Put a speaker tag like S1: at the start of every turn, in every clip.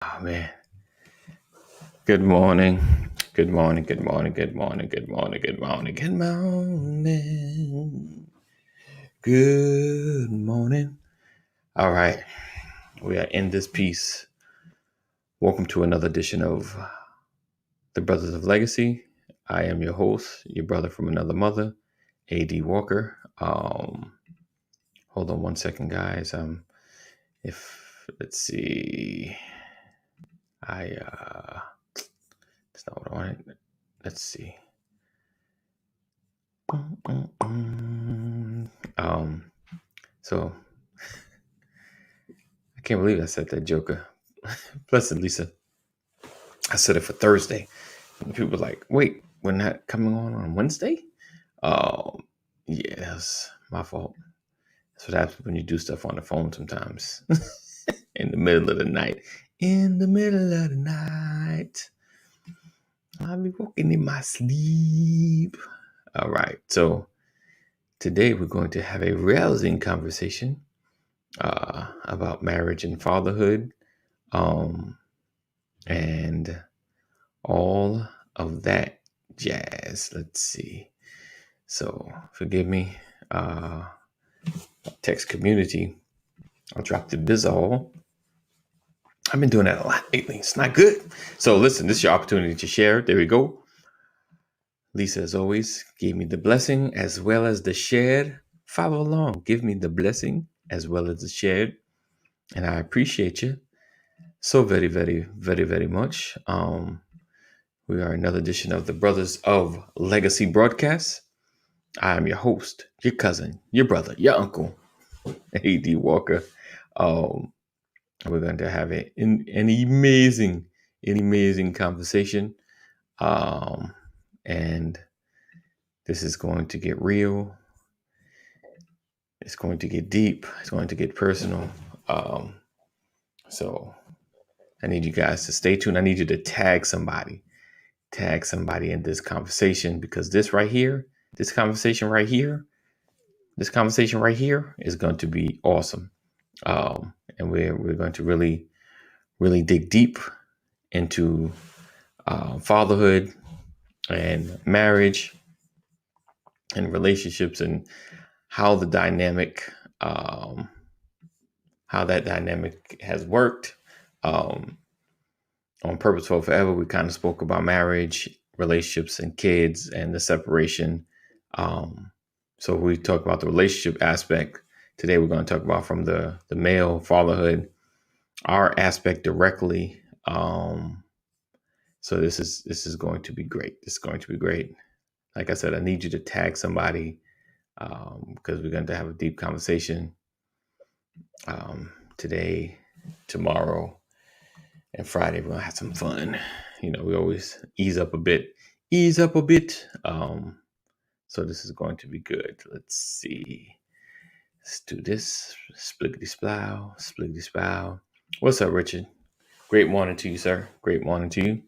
S1: Oh man. Good morning. Good morning. Good morning. Good morning. Good morning. Good morning. Good morning. Good morning. All right. We are in this piece. Welcome to another edition of The Brothers of Legacy. I am your host, your brother from another mother, A.D. Walker. Hold on one second, guys. If let's see. That's not what I wanted. Let's see. So I can't believe I said that, Joker. Blessed Lisa. I said it for Thursday. And people were like, wait, we're not coming on Wednesday? Um, yeah, that's my fault. That's what happens when you do stuff on the phone sometimes. In the middle of the night. In the middle of the night. I'll be walking in my sleep. All right. So today we're going to have a rousing conversation about marriage and fatherhood, and all of that jazz. Let's see. So forgive me, text community. I'll drop the bizzle. I've been doing that a lot lately. It's not good. So listen, this is your opportunity to share. There we go. Lisa, as always, gave me the blessing as well as the shared. Follow along. Give me the blessing as well as the shared. And I appreciate you so very, very, very, very much. We are another edition of the Brothers of Legacy broadcast. I am your host, your cousin, your brother, your uncle, A.D. Walker. Um, we're going to have an amazing conversation. And this is going to get real. It's going to get deep. It's going to get personal. So I need you guys to stay tuned. I need you to tag somebody in this conversation, because this conversation right here is going to be awesome. And we're going to really dig deep into fatherhood and marriage and relationships, and how the dynamic how that dynamic has worked. On Purposeful Forever, we kind of spoke about marriage, relationships, and kids, and the separation. So we talk about the relationship aspect. Today we're going to talk about from the male fatherhood, our aspect directly. So this is going to be great. This is going to be great. Like I said, I need you to tag somebody, because we're going to have a deep conversation today, tomorrow, and Friday. We're going to have some fun. You know, we always ease up a bit. So this is going to be good. Let's see. Let's do this. Spliggity splow. What's up, Richard? Great morning to you, sir. Great morning to you.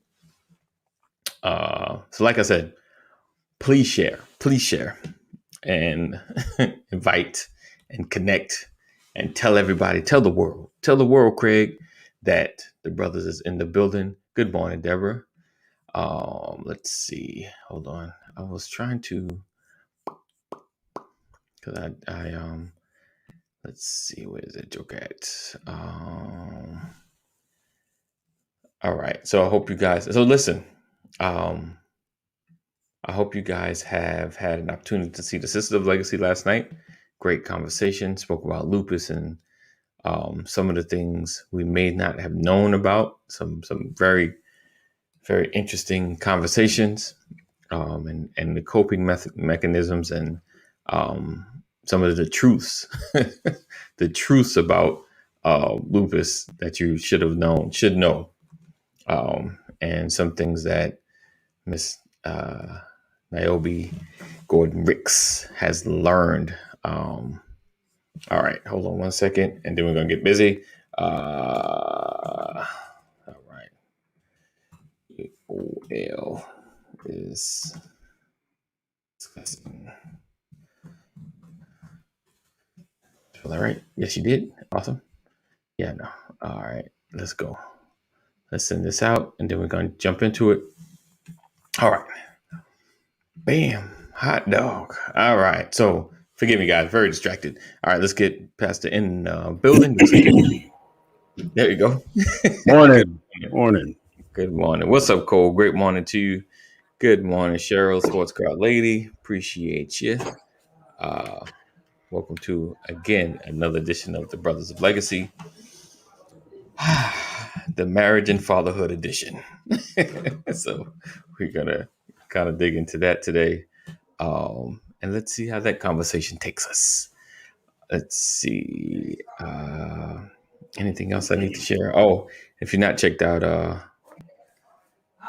S1: So like I said, please share, and invite and connect and tell everybody, tell the world, Craig, that the brothers is in the building. Good morning, Deborah. Let's see. Hold on. I was trying to, because let's see, where is that joke at? All right. So I hope you guys, so listen, I hope you guys have had an opportunity to see the Sisters of Legacy last night. Great conversation. Spoke about lupus and some of the things we may not have known about. Some very, very interesting conversations, and the coping mechanisms, and some of the truths, the truths about lupus that you should know, and some things that Miss Niobe Gordon Ricks has learned. All right, hold on one second, and then we're gonna get busy. All right. OL is discussing. All right. Yes, you did. Awesome. Yeah, no. All right. Let's go. Let's send this out, and then we're going to jump into it. All right. Bam. Hot dog. All right. So forgive me, guys. Very distracted. All right. Let's get past the in building. There you go.
S2: Morning. Morning.
S1: Good morning. What's up, Cole? Great morning to you. Good morning, Cheryl, Sports Car Lady. Appreciate you. Welcome to, again, another edition of the Brothers of Legacy. The Marriage and Fatherhood edition. So we're going to kind of dig into that today. And let's see how that conversation takes us. Let's see. Anything else I need to share? Oh, if you're not checked out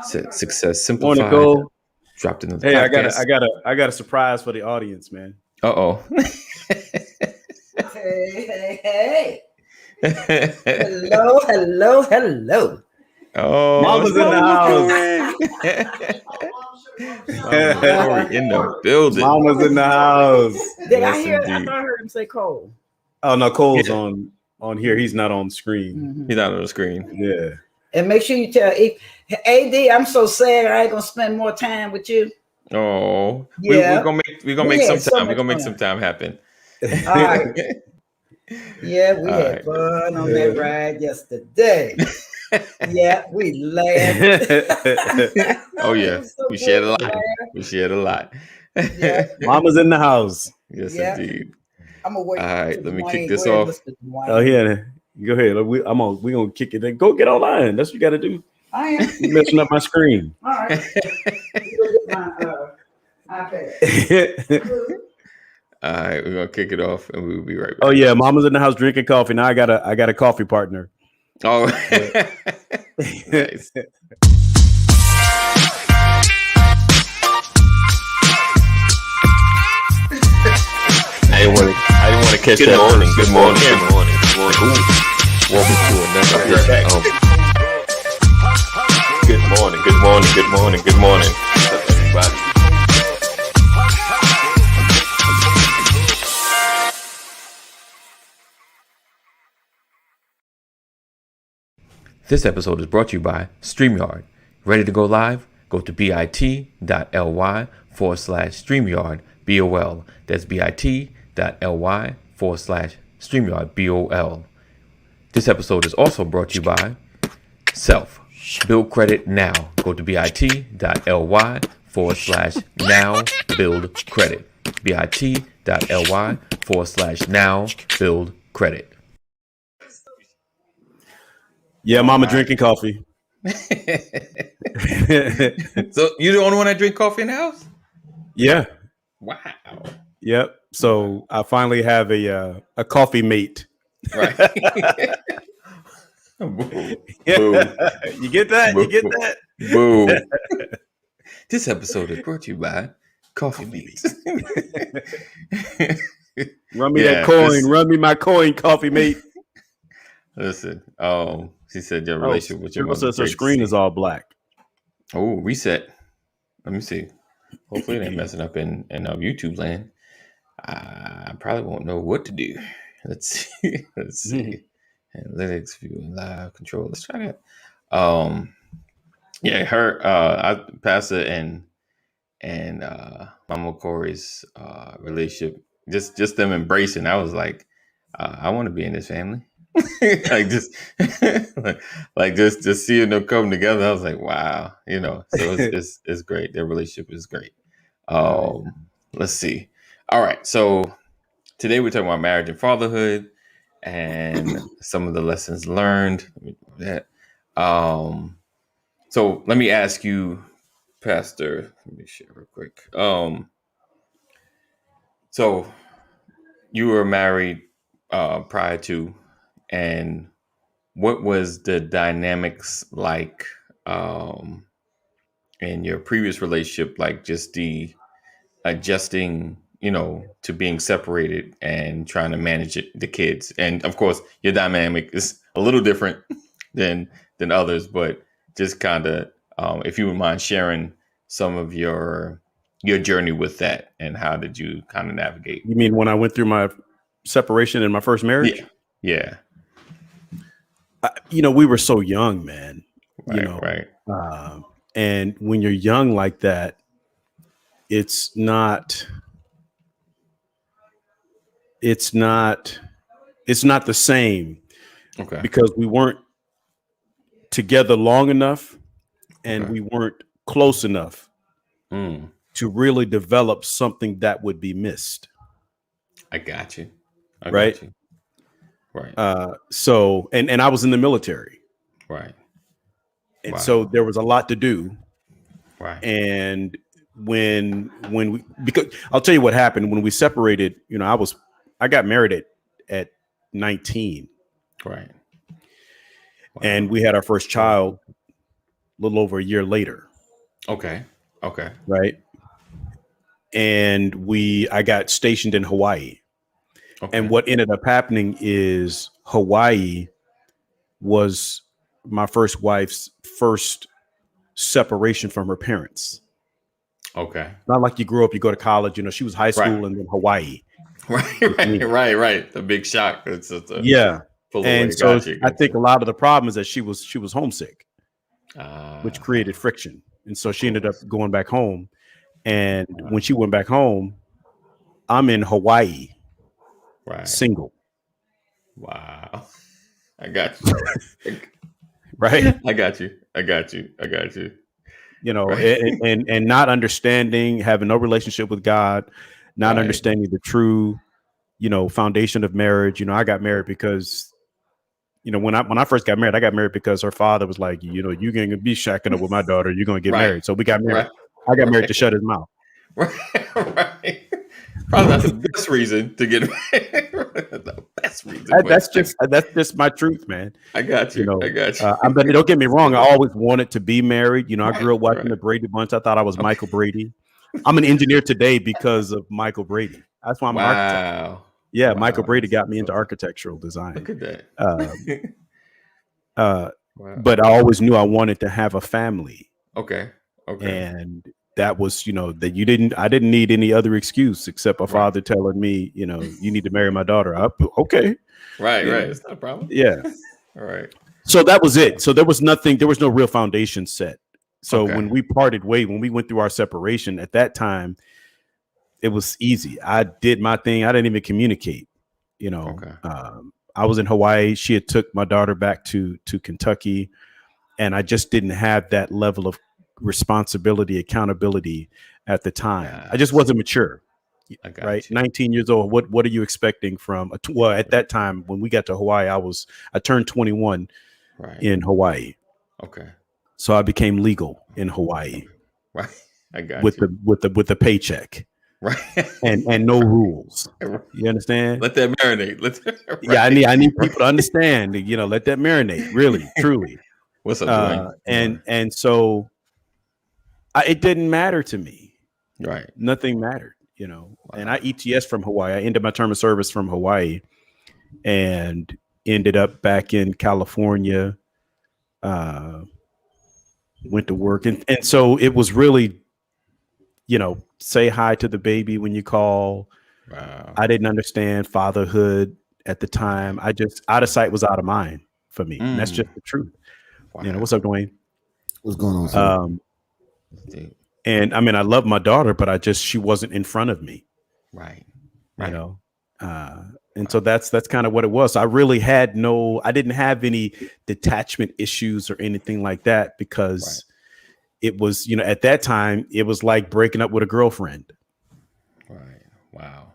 S1: Success
S2: Morning,
S1: Simplified,
S2: Cole.
S1: dropped into the
S2: Hey,
S1: podcast.
S2: I got a surprise for the audience, man.
S1: Uh-oh.
S3: Hey. Hello.
S1: Oh,
S2: Mama's in the
S1: house. In the building.
S2: Mama's in the house.
S3: Did I hear? I thought I heard him say Cole.
S2: Oh no, Cole's on here. He's not on the screen.
S3: Mm-hmm.
S1: He's not on the screen.
S2: Yeah.
S3: And make sure you tell AD, I'm so sad I ain't gonna spend more time with you.
S1: Oh,
S3: yeah.
S1: We're gonna make some time. We're gonna make some time happen.
S3: All right. Yeah, we had fun on that ride yesterday. Yeah, we laughed.
S1: Oh yeah, we shared a lot. We shared a lot.
S3: Yeah.
S2: Mama's in the house.
S1: Yes, indeed.
S3: I'm gonna wait.
S1: All right, let me kick this off.
S2: Oh yeah, go ahead. We're gonna kick it. Go get online. That's what you got to do.
S3: I am.
S2: You're messing up my screen.
S3: All right. Get my iPad.
S1: All right, we're gonna kick it off, and we'll be right back.
S2: Oh yeah, Mama's in the house drinking coffee. Now I got a coffee partner.
S1: Oh, nice. I didn't want to catch that.
S4: Morning. Good morning.
S1: Welcome to another edition of
S4: Good morning. What's up, everybody?
S1: This episode is brought to you by StreamYard. Ready to go live? Go to bit.ly/StreamYard BOL. That's bit.ly/StreamYard BOL. This episode is also brought to you by Self. Build credit now. Go to bit.ly/now build credit. bit.ly/now build credit.
S2: Yeah, Mama drinking coffee.
S1: So you're the only one that drink coffee in the house?
S2: Yeah.
S1: Wow.
S2: Yep. So I finally have a coffee mate.
S1: Right.
S2: Boom. You get that?
S1: Boom.
S2: You get that?
S1: Boom. This episode is brought to you by Coffee Mates.
S2: Run me that coin. Run me my coin, coffee mate.
S1: Listen, she said your relationship with your mother.
S2: Says her screen is all black.
S1: Oh, reset. Let me see. Hopefully it ain't messing up in YouTube land. I probably won't know what to do. Let's see. Analytics, view, live control. Let's try that. Yeah, her Pastor and Mama Corey's relationship, just them embracing. I was like, I want to be in this family. like just seeing them come together. I was like, wow, so it's great. Their relationship is great. Let's see. All right, so today we're talking about marriage and fatherhood and some of the lessons learned. So let me ask you, Pastor. Let me share real quick. So you were married prior to, and what was the dynamics like in your previous relationship? Like just the adjusting, to being separated and trying to manage the kids. And of course, your dynamic is a little different than others, but just kind of, if you would mind sharing some of your journey with that, and how did you kind of navigate?
S2: You mean when I went through my separation in my first marriage?
S1: Yeah.
S2: We were so young, man.
S1: Right.
S2: And when you're young like that, it's not the same,
S1: Okay.
S2: because we weren't together long enough, and we weren't close enough to really develop something that would be missed.
S1: I got you.
S2: Right.
S1: Got you. Right.
S2: So, and I was in the military.
S1: Right.
S2: And so there was a lot to do.
S1: Right.
S2: And when we, because I'll tell you what happened when we separated, I got married at 19.
S1: Right.
S2: And we had our first child a little over a year later.
S1: Okay.
S2: Right. And I got stationed in Hawaii. Okay. And what ended up happening is Hawaii was my first wife's first separation from her parents.
S1: Okay.
S2: Not like you grew up, you go to college, she was high school and then Hawaii.
S1: Right. The big shock.
S2: And so I think a lot of the problem is that she was homesick, which created friction. And so she ended up going back home. And when she went back home, I'm in Hawaii, single.
S1: Wow. I got you.
S2: Right.
S1: I got you.
S2: Right. and not understanding, having no relationship with God, not understanding the true, foundation of marriage. I got married because, when I first got married, I got married because her father was like, you're going to be shacking up with my daughter. You're going to get married. So we got married. I got married to shut his mouth.
S1: Right. Probably not the best reason to get married. The best reason.
S2: That's just my truth, man.
S1: I got you.
S2: But don't get me wrong. I always wanted to be married. I grew up watching the Brady Bunch. I thought I was Michael Brady. I'm an engineer today because of Michael Brady. That's why I'm an architect. Yeah, Michael Brady got me into architectural design.
S1: Look at that.
S2: But I always knew I wanted to have a family.
S1: Okay.
S2: And that was, I didn't need any other excuse except a father telling me, you need to marry my daughter. Okay.
S1: Right. It's not a problem.
S2: Yeah.
S1: All right.
S2: So that was it. So there was no real foundation set. So when we parted ways, when we went through our separation at that time, it was easy. I did my thing. I didn't even communicate, I was in Hawaii. She had took my daughter back to Kentucky, and I just didn't have that level of responsibility, accountability at the time. Yes. I just wasn't mature. Right. You. 19 years old. What are you expecting from at that time when we got to Hawaii, I turned 21 in Hawaii.
S1: Okay.
S2: So I became legal in Hawaii.
S1: Right. I got
S2: with the paycheck.
S1: Right.
S2: And no rules. You understand?
S1: Let that marinate.
S2: Yeah, I need people to understand, let that marinate, really, truly.
S1: What's up, Dwayne?
S2: And so it didn't matter to me.
S1: Right.
S2: Nothing mattered, Wow. And I ETS from Hawaii. I ended my term of service from Hawaii and ended up back in California. Went to work. And so it was really, say hi to the baby when you call.
S1: Wow.
S2: I didn't understand fatherhood at the time. I just, out of sight was out of mind for me. And that's just the truth. Wow. What's up, Dwayne?
S5: What's going on, sir?
S2: And I mean, I love my daughter, but she wasn't in front of me.
S1: Right.
S2: And so that's kind of what it was. I really I didn't have any detachment issues or anything like that because it was, at that time, it was like breaking up with a girlfriend.
S1: Right. Wow.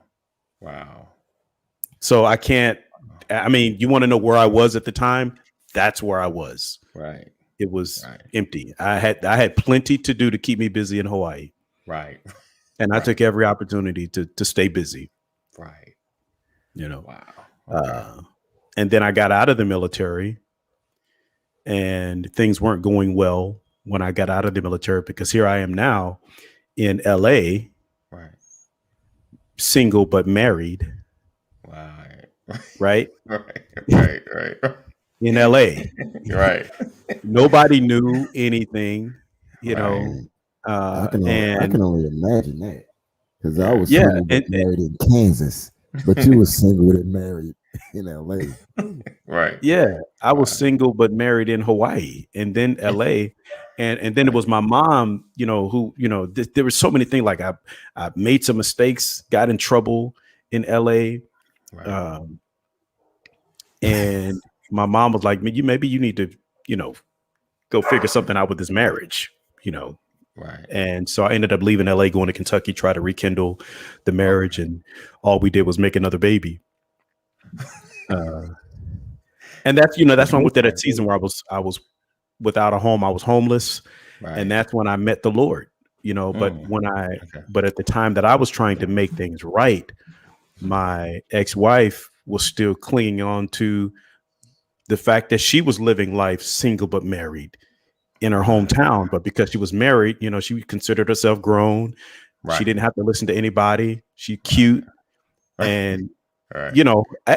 S2: So you want to know where I was at the time? That's where I was.
S1: Right.
S2: It was empty. I had plenty to do to keep me busy in Hawaii.
S1: Right.
S2: And I took every opportunity to stay busy.
S1: Right.
S2: Wow.
S1: Okay.
S2: And then I got out of the military and things weren't going well when I got out of the military because here I am now in LA, single, but married. Right. In LA.
S1: Right.
S2: Nobody knew anything,
S5: I can only imagine that because I was single but married in Kansas, but you were single and married. in LA.
S1: Right.
S2: Yeah, I was single but married in Hawaii, and then LA, and then it was my mom. Who there were so many things. Like I made some mistakes, got in trouble in LA,
S1: Right.
S2: and my mom was like, maybe you need to go figure something out with this marriage.
S1: Right.
S2: And so I ended up leaving LA, going to Kentucky, try to rekindle the marriage, and all we did was make another baby. And that's when I went through that season where I was without a home. I was homeless, and that's when I met the Lord. But at the time that I was trying to make things right, my ex-wife was still clinging on to the fact that she was living life single but married in her hometown. But because she was married, she considered herself grown. Right. She didn't have to listen to anybody. She's cute, and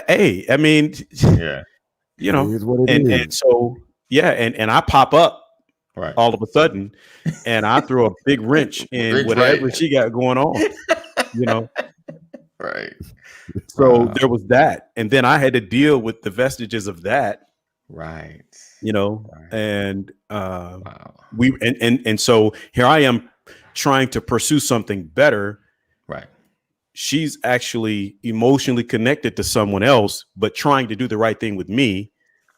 S2: hey, I mean,
S1: yeah.
S2: And so, and I pop up all of a sudden, and I throw a big wrench in whatever she got going on,
S1: Right.
S2: So there was that. And then I had to deal with the vestiges of that.
S1: Right.
S2: And and so here I am trying to pursue something better.
S1: Right.
S2: She's actually emotionally connected to someone else, but trying to do the right thing with me.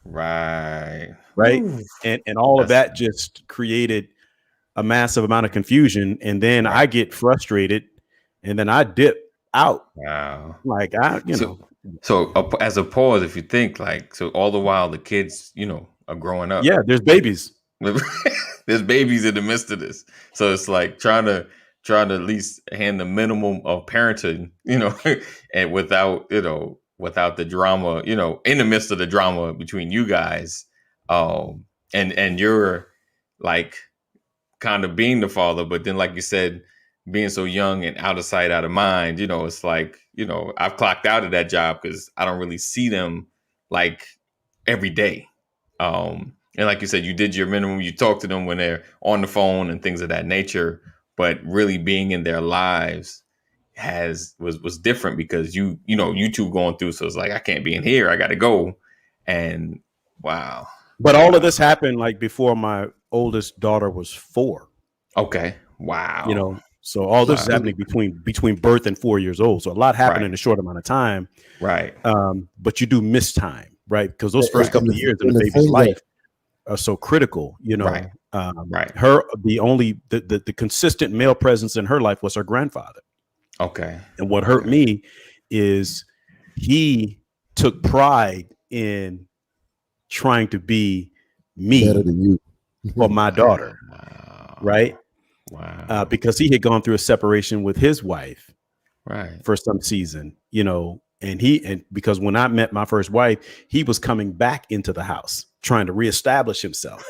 S1: Right.
S2: Ooh. And all of that just created a massive amount of confusion. And then I get frustrated, and then I dip out.
S1: Wow.
S2: Like
S1: So as a pause, if you think so all the while the kids, are growing up.
S2: Yeah, there's babies.
S1: There's babies in the midst of this. So it's like trying to at least hand the minimum of parenting, and without the drama, in the midst of the drama between you guys, and you're like kind of being the father, but then like you said, being so young and out of sight, out of mind, it's like, I've clocked out of that job because I don't really see them like every day. And like you said, you did your minimum, you talk to them when they're on the phone and things of that nature, but really being in their lives was different because you two going through. So it's like, I can't be in here. I got to go. And wow.
S2: But all of this happened like before my oldest daughter was 4.
S1: Okay. Wow.
S2: So all this is happening between birth and 4 years old. So a lot happened in a short amount of time.
S1: Right.
S2: But you do miss time, right? Because those first couple of years in the baby's life are so critical,
S1: Right.
S2: The consistent male presence in her life was her grandfather.
S1: Okay.
S2: And what hurt me is he took pride in trying to be me
S5: better than you
S2: for my daughter.
S1: Wow.
S2: Right.
S1: Wow.
S2: Because he had gone through a separation with his wife.
S1: Right.
S2: For some season, and because when I met my first wife, he was coming back into the house trying to reestablish himself.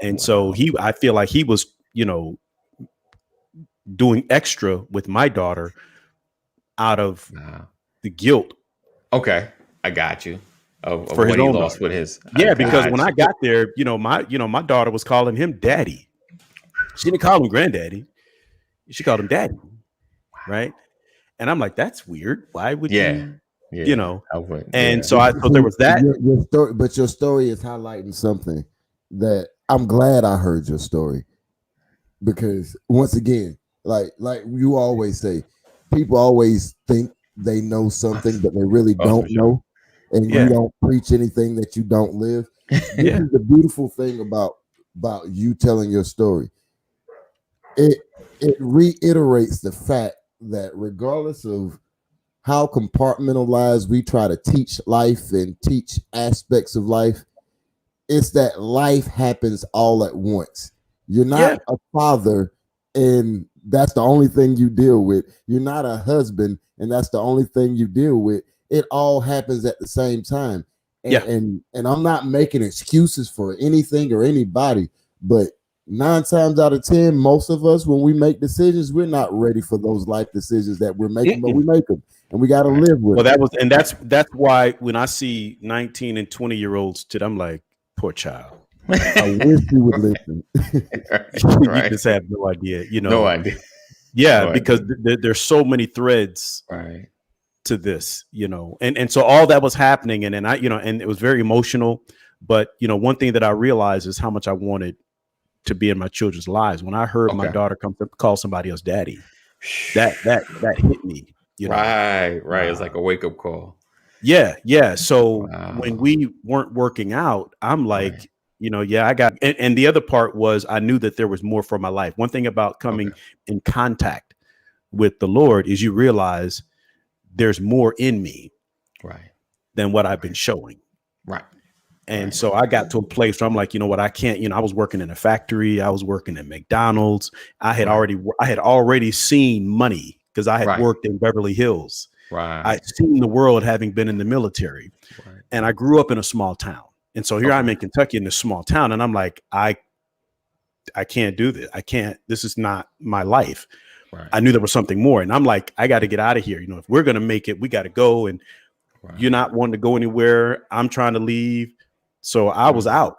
S2: And so I feel like he was, doing extra with my daughter out of the guilt.
S1: Okay. I got you. Of
S2: for
S1: what
S2: his
S1: he
S2: own
S1: lost
S2: daughter.
S1: with his.
S2: Yeah, because when I got there, my daughter was calling him daddy. She didn't call him granddaddy. She called him daddy. Right. And I'm like, that's weird. Why would you? And so there was that.
S5: Your story, but your story is highlighting something that I'm glad I heard your story, because once again, like you always say, people always think they know something, but they really don't know, and you don't preach anything that you don't live. This is the beautiful thing about you telling your story. It reiterates the fact that regardless of how compartmentalized we try to teach life and teach aspects of life, it's that life happens all at once. You're not a father and that's the only thing you deal with. You're not a husband and that's the only thing you deal with. It all happens at the same time. And I'm not making excuses for anything or anybody, but 9 times out of 10, most of us, when we make decisions, we're not ready for those life decisions that we're making, but we make them, and we got to live with.
S2: Well, that's why when I see 19 and 20-year-olds, I'm like, poor child.
S5: I wish you would listen.
S2: You just have no idea,
S1: No idea.
S2: Yeah, because there's so many threads, to this, and so all that was happening. And then and it was very emotional. But, one thing that I realized is how much I wanted to be in my children's lives. When I heard my daughter call somebody else daddy, that hit me.
S1: Right. It's like a wake up call.
S2: Yeah. So when we weren't working out, I'm like, I got, and the other part was I knew that there was more for my life. One thing about coming in contact with the Lord is you realize there's more in me than what I've been showing.
S1: Right.
S2: And so I got to a place where I'm like, you know what, I can't, I was working in a factory. I was working at McDonald's. I had already seen money because I had worked in Beverly Hills.
S1: Right.
S2: I'd seen the world having been in the military, and I grew up in a small town. And so here I'm in Kentucky in this small town. And I'm like, I can't do this. I can't, this is not my life. Right. I knew there was something more. And I'm like, I got to get out of here. If we're going to make it, we got to go. And you're not wanting to go anywhere. I'm trying to leave. So I was out.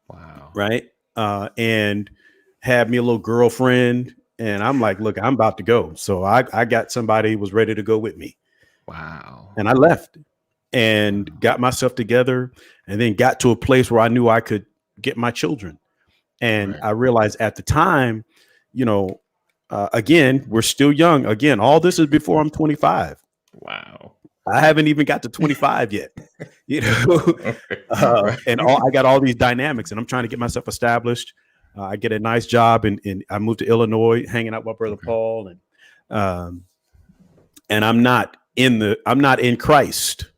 S1: Wow.
S2: Right. And had me a little girlfriend. And I'm like, look, I'm about to go. So I got somebody who was ready to go with me.
S1: Wow.
S2: And I left and got myself together and then got to a place where I knew I could get my children. And I realized at the time, again, we're still young. Again, all this is before I'm 25.
S1: Wow.
S2: I haven't even got to 25 yet, and I got all these dynamics and I'm trying to get myself established. I get a nice job and I moved to Illinois, hanging out with Brother Paul, and I'm not in Christ.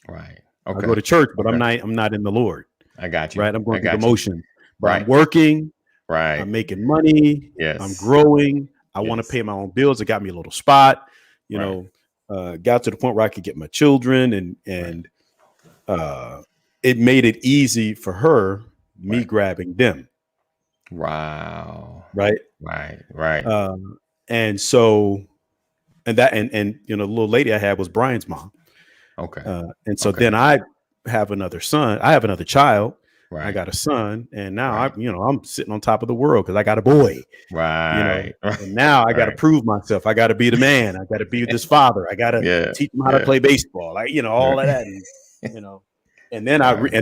S1: Right. Okay.
S2: I go to church, but I'm not in the Lord.
S1: I got you.
S2: Right. I'm going through the motion, but
S1: right.
S2: I'm working.
S1: Right.
S2: I'm making money.
S1: Yes.
S2: I'm growing. I want to pay my own bills. It got me a little spot, got to the point where I could get my children and it made it easy for her, me grabbing them.
S1: Wow.
S2: Right. And so, and the little lady I had was Brian's mom.
S1: Okay.
S2: And so then I have another son. I have another child.
S1: Right.
S2: I got a son, and now I'm sitting on top of the world because I got a boy.
S1: Right.
S2: And now I got to prove myself. I got to be the man. I got to be this father. I got to teach him how to play baseball. All of that. And, and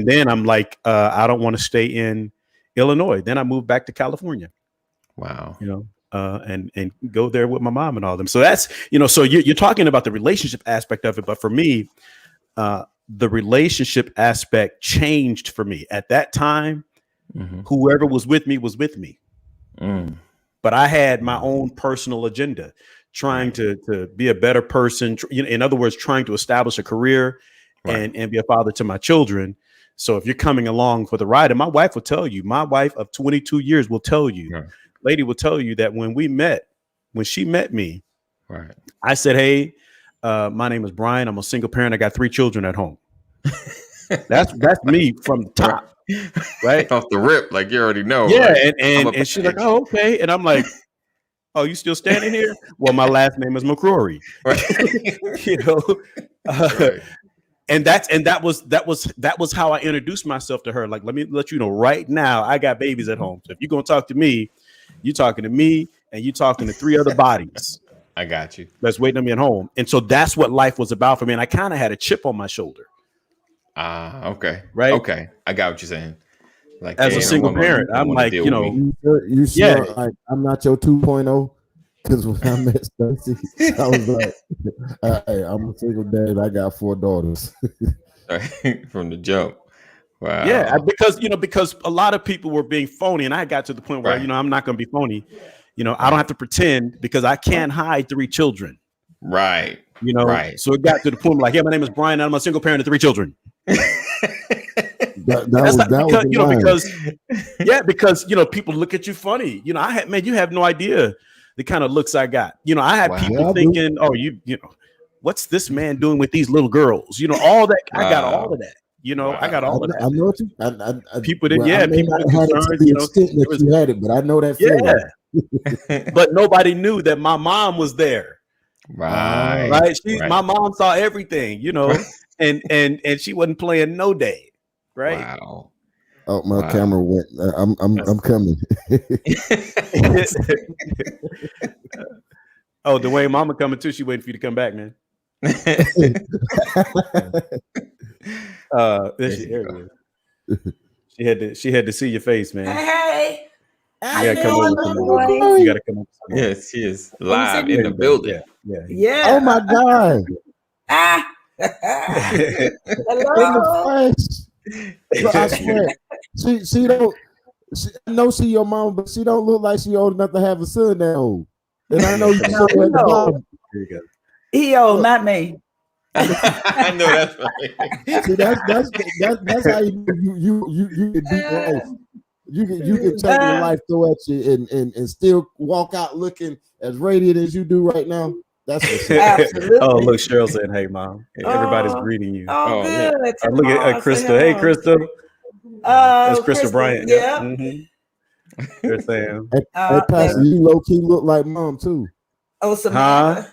S2: then I'm like, I don't want to stay in Illinois. Then I moved back to California.
S1: Wow.
S2: And go there with my mom and all them. So that's, so you're talking about the relationship aspect of it. But for me, the relationship aspect changed for me at that time. Mm-hmm. Whoever was with me was with me. But I had my own personal agenda, trying to be a better person. In other words, trying to establish a career and be a father to my children. So if you're coming along for the ride, and my wife will tell you, my wife of 22 years will tell you, lady will tell you that when she met me, I said, hey, my name is Brian. I'm a single parent. I got 3 children at home. That's me from the top, right?
S1: Off the rip, like you already know.
S2: Yeah, and she's like, oh, okay. And I'm like, oh, you still standing here? Well, my last name is McCrory. And that was how I introduced myself to her. Like, let me let you know right now, I got babies at home. So if you're gonna talk to me, you're talking to me, and you're talking to 3 other bodies.
S1: I got you.
S2: That's waiting on me at home. And so that's what life was about for me. And I kind of had a chip on my shoulder.
S1: Okay.
S2: Right.
S1: Okay. I got what you're saying. Like
S2: as a single parent, I'm like,
S5: you sure like I'm not your 2.0? Because when I met Stacy, I was like, hey, I'm a single dad. I got 4 daughters.
S1: From the jump. Wow.
S2: Yeah, because a lot of people were being phony, and I got to the point where I'm not going to be phony. I don't have to pretend because I can't hide 3 children.
S1: Right.
S2: So it got to the point where like, yeah, my name is Brian. And I'm a single parent of 3 children. Because people look at you funny. You have no idea the kind of looks I got. I had people thinking, oh, what's this man doing with these little girls? All that. I got all of that. I got all of that.
S5: I know what you.
S2: People did. People
S5: had it to the extent that you had it, but I know that feeling.
S2: Yeah. But nobody knew that my mom was there.
S1: Right.
S2: My mom saw everything, and she wasn't playing no day. Right.
S1: Wow.
S5: Oh, my camera went. I'm coming.
S2: Oh, Dwayne, mama coming too. She waiting for you to come back, man. She had to see your face, man.
S3: Hey,
S2: You gotta come over. You gotta come over.
S1: Yes, she is live in the building.
S3: Yeah.
S5: Oh my God.
S3: Hello.
S5: But I swear, she don't. I know she your mom, but she don't look like she old enough to have a son that old. And I know you show her at the bottom.
S2: Here you go.
S3: He old, not me.
S1: I know that's right.
S5: See, that's how you can beat life. You can take the life throw at you and still walk out looking as radiant as you do right now. That's what's up.
S3: Absolutely.
S2: Oh, look, Cheryl said, "Hey, mom." Everybody's greeting you.
S3: Oh, good.
S1: Yeah.
S2: Look at Crystal. Hey, Crystal. That's Crystal Bryant.
S3: Yeah.
S2: Mm-hmm. They're saying,
S5: Hey, Pastor, you low key look like mom too.
S3: Oh, Samantha.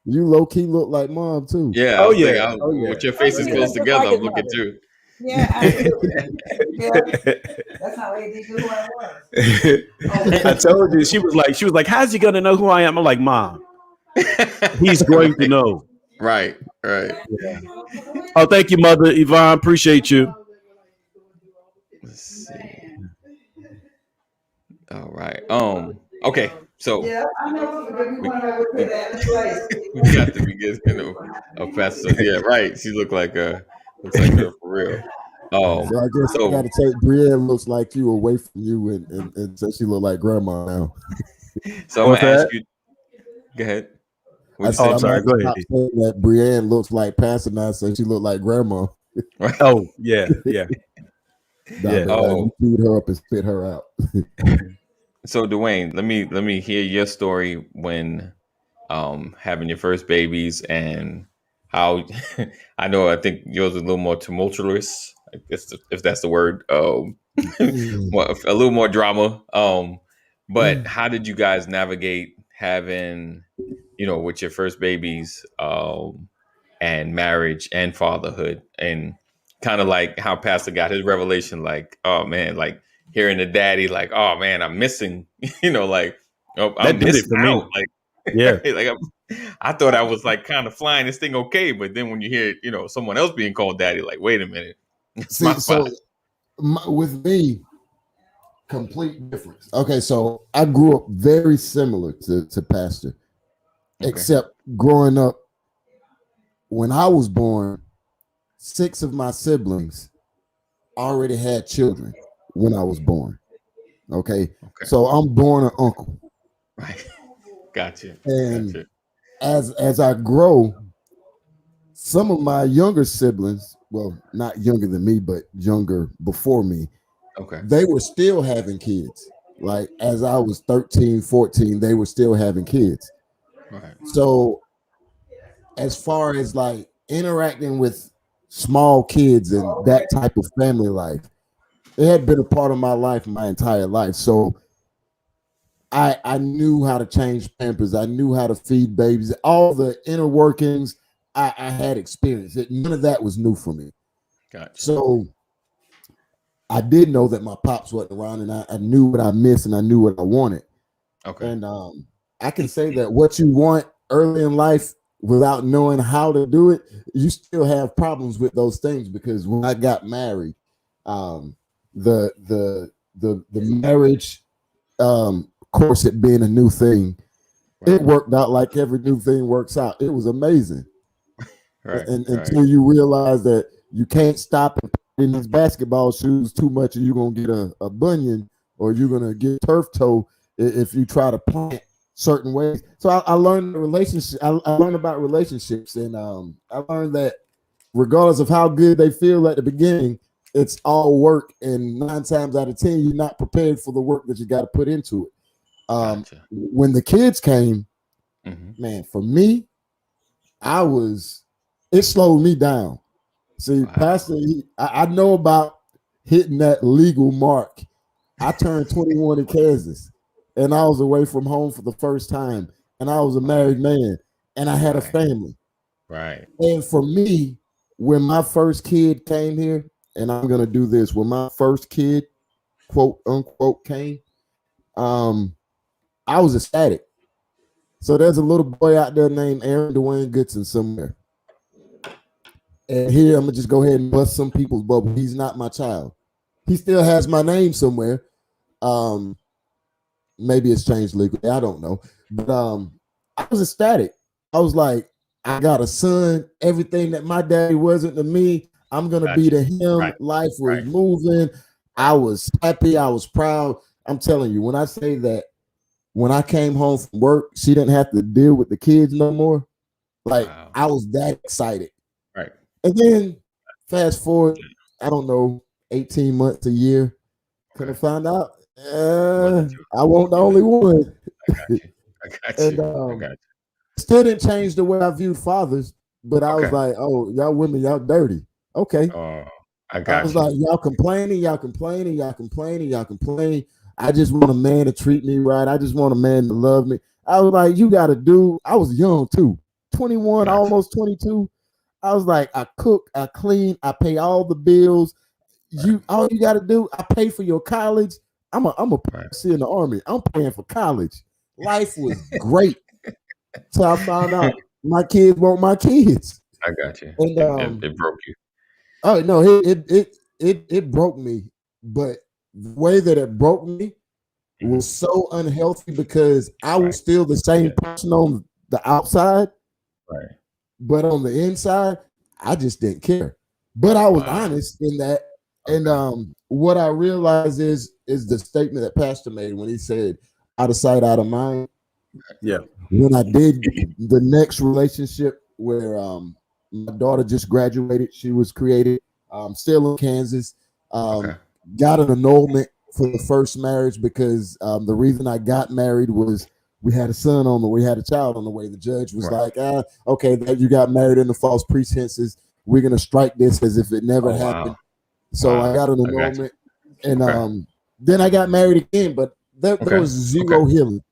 S5: You low key look like mom too.
S1: Yeah.
S2: Oh,
S1: Thinking,
S2: yeah.
S1: with your faces close together, I'm looking too.
S3: Yeah, absolutely. Yeah. That's how they knew who I was.
S2: I told you, she was like, how's he gonna know who I am? I'm like, Mom, he's going to know.
S1: Right.
S2: Yeah. Oh, thank you, Mother Yvonne. Appreciate you.
S1: Let's see. All right. Okay. So
S3: yeah, I know we
S1: got the beginning of Pastor. Yeah, right. She looks like her for real.
S5: So I guess I gotta take Brienne looks like you away from you and so she look like grandma now.
S1: So I'm gonna ask you. Go ahead.
S5: I'm sorry. Go ahead. That Brienne looks like Pastor now, so she look like grandma.
S2: Oh yeah.
S5: You feed her up and spit her out.
S1: So Dwayne, let me hear your story when having your first babies and how I think yours is a little more tumultuous, I guess if that's the word. A little more drama. But how did you guys navigate having, with your first babies, and marriage and fatherhood, and kind of like how Pastor got his revelation, like, oh man, like hearing the daddy, like, oh man, I'm missing, like, oh, I'm missing out. Like,
S2: yeah,
S1: like I thought I was like kind of flying this thing okay, but then when you hear, someone else being called daddy, like, wait a minute.
S5: See, so with me, complete difference. Okay, so I grew up very similar to Pastor, except growing up, when I was born, 6 of my siblings already had children when I was born. Okay. So I'm born an uncle.
S1: Right. Gotcha.
S5: And as I grow, some of my younger siblings, well, not younger than me, but younger before me, they were still having kids. Like as I was 13, 14, they were still having kids.
S1: Right.
S5: So as far as like interacting with small kids and that type of family life, it had been a part of my life my entire life. So I knew how to change Pampers. I knew how to feed babies. All the inner workings I had experienced. None of that was new for me.
S1: Gotcha.
S5: So I did know that my pops wasn't around, and I knew what I missed, and I knew what I wanted.
S1: Okay.
S5: And I can say that what you want early in life without knowing how to do it, you still have problems with those things. Because when I got married, the marriage course, it being a new thing, it worked out like every new thing works out. It was amazing. Until you realize that you can't stop in these basketball shoes too much, and you're gonna get a bunion, or you're gonna get turf toe if you try to plant certain ways. So I learned relationship. I learned about relationships, and I learned that regardless of how good they feel at the beginning, it's all work, and 9 times out of 10, you're not prepared for the work that you got to put into it.
S1: Gotcha.
S5: When the kids came, man, for me, it slowed me down. See, Pastor, I know about hitting that legal mark. I turned 21 in Kansas, and I was away from home for the first time, and I was a married man, and I had a family.
S1: Right.
S5: And for me, when my first kid came here, and I'm going to do this, when my first kid, quote unquote, came, I was ecstatic. So there's a little boy out there named Aaron Dwayne Goodson somewhere. And here I'm gonna just go ahead and bust some people's bubble. He's not my child. He still has my name somewhere. Maybe it's changed legally. I don't know. But I was ecstatic. I was like, I got a son. Everything that my daddy wasn't to me, I'm gonna be to him.
S1: Right.
S5: Life was moving. I was happy. I was proud. I'm telling you, when I say that, when I came home from work, she didn't have to deal with the kids no more. Like, I was that excited.
S1: Right.
S5: And then fast forward, I don't know, 18 months, a year. Could have found out I wasn't the only one.
S1: I got you.
S5: And still didn't change the way I viewed fathers, but I was like, oh, y'all women, y'all dirty. Okay. I was like, y'all complaining. I just want a man to treat me right. I just want a man to love me. I was like, you got to do. I was young too, 21, almost 22. I was like, I cook, I clean, I pay all the bills. All you got to do, I pay for your college. I'm a in the Army. I'm paying for college. Life was great. So I found out my kids want my kids.
S1: I got you.
S5: And
S1: it broke you.
S5: Oh no, it broke me. But the way that it broke me was so unhealthy because I was still the same person on the outside.
S1: Right.
S5: But on the inside, I just didn't care. But I was honest in that. And what I realized is the statement that Pastor made when he said, out of sight, out of mind.
S2: Yeah.
S5: When I did the next relationship where my daughter just graduated, she was created, still in Kansas, got an annulment for the first marriage because the reason I got married was we had a child on the way. The judge was like, okay, you got married in the false pretenses. We're going to strike this as if it never happened. Wow. So I got an annulment. And then I got married again, but there was zero healing.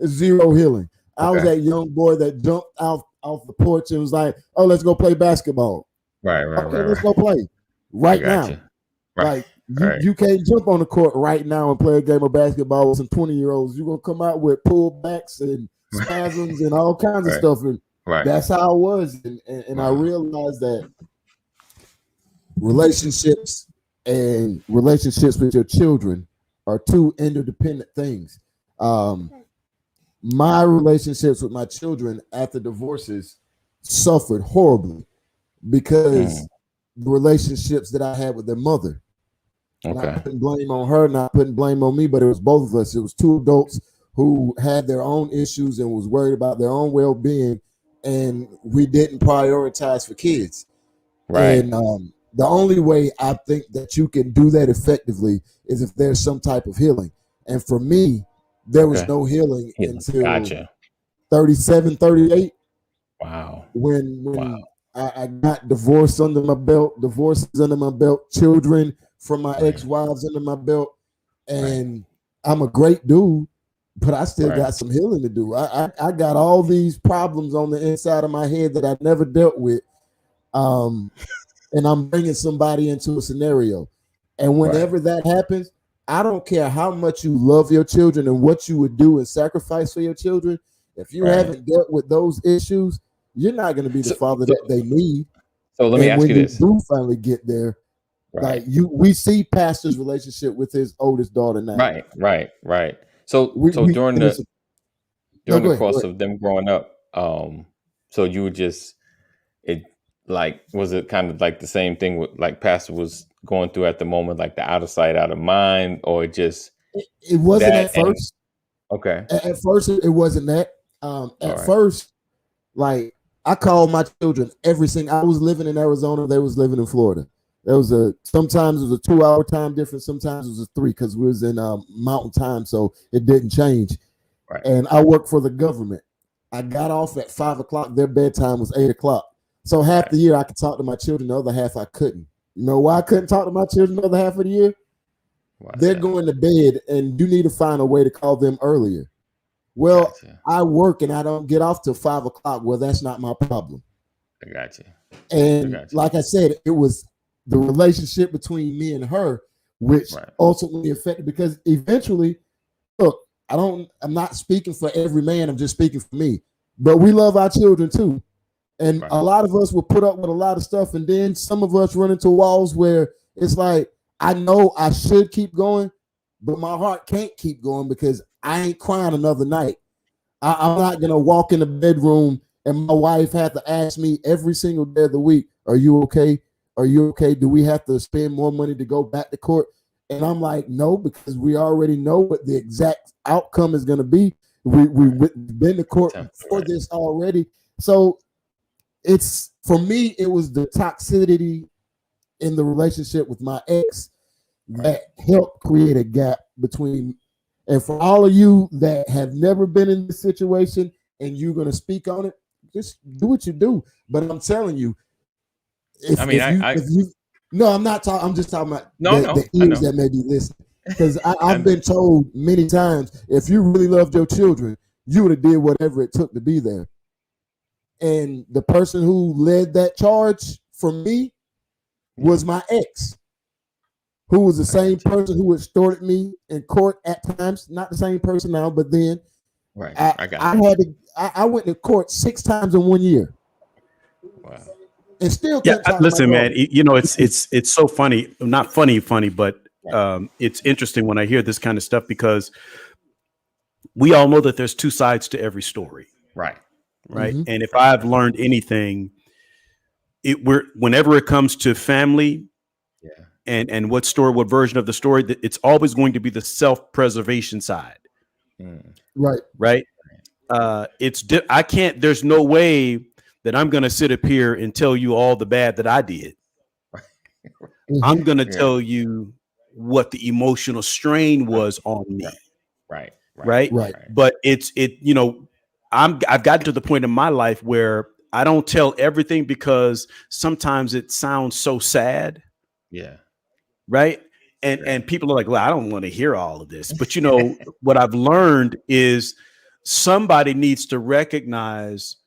S5: Zero healing. I was that young boy that jumped off the porch and was like, oh, let's go play basketball.
S1: Right.
S5: Let's go play right now. Like you can't jump on the court right now and play a game of basketball with some 20-year-olds. You're gonna come out with pullbacks and spasms and all kinds of stuff. And that's how it was. And I realized that relationships and relationships with your children are two interdependent things. My relationships with my children after divorces suffered horribly because the relationships that I had with their mother. Not putting blame on her, not putting blame on me, but it was both of us. It was two adults who had their own issues and was worried about their own well-being, and we didn't prioritize for kids. Right. And the only way I think that you can do that effectively is if there's some type of healing. And for me, there was no healing until 37, 38.
S1: Wow.
S5: When I got divorces under my belt, children from my ex-wives under my belt. And I'm a great dude, but I still got some healing to do. I got all these problems on the inside of my head that I never dealt with. And I'm bringing somebody into a scenario. And whenever that happens, I don't care how much you love your children and what you would do and sacrifice for your children. If you haven't dealt with those issues, you're not going to be the father that they need.
S1: So let me ask you this:
S5: when you do finally get there, like we see Pastor's relationship with his oldest daughter now.
S1: Right. So during the course of them growing up, so you would just was it kind of like the same thing with like Pastor was going through at the moment, like the out of sight, out of mind, or it
S5: wasn't at first.
S1: Okay.
S5: At first, it wasn't that. At first, like I called my children I was living in Arizona, they was living in Florida. There was sometimes it was a 2-hour time difference, sometimes it was a 3 because we was in mountain time, so it didn't change. Right. And I worked for the government. I got off at 5 o'clock. Their bedtime was 8 o'clock. So half the year I could talk to my children, the other half I couldn't. You know why I couldn't talk to my children the other half of the year? They're going to bed and you need to find a way to call them earlier. Well, I work and I don't get off till 5 o'clock. Well, that's not my problem.
S1: I got you.
S5: And like I said, it was the relationship between me and her, which ultimately affected, because eventually, look, I'm not speaking for every man. I'm just speaking for me, but we love our children too. And a lot of us will put up with a lot of stuff, and then some of us run into walls where it's like, I know I should keep going, but my heart can't keep going because I ain't crying another night. I'm not going to walk in the bedroom and my wife had to ask me every single day of the week, are you okay? Are you okay? Do we have to spend more money to go back to court? And I'm like, no, because we already know what the exact outcome is going to be. We've been to court for this already. So it's, for me, it was the toxicity in the relationship with my ex that helped create a gap between. And for all of you that have never been in this situation and you're going to speak on it, just do what you do. But I'm telling you, I'm not talking. I'm just talking about the ears that may be listening. Because I've been told many times, if you really loved your children, you would have did whatever it took to be there. And the person who led that charge for me was my ex, who was the same person who extorted me in court at times. Not the same person now, but then I went to court 6 times in 1 year.
S1: Wow.
S5: And still
S2: listen, man, it's so funny. Not funny, but it's interesting when I hear this kind of stuff, because we all know that there's 2 sides to every story.
S1: Right.
S2: Mm-hmm. And if I've learned anything, whenever it comes to family, and what version of the story, that it's always going to be the self-preservation side. Right. I can't, there's no way that I'm going to sit up here and tell you all the bad that I did. I'm going to tell you what the emotional strain was on me. Right. But I've gotten to the point in my life where I don't tell everything, because sometimes it sounds so sad. Yeah. Right. And people are like, well, I don't want to hear all of this. But what I've learned is somebody needs to recognize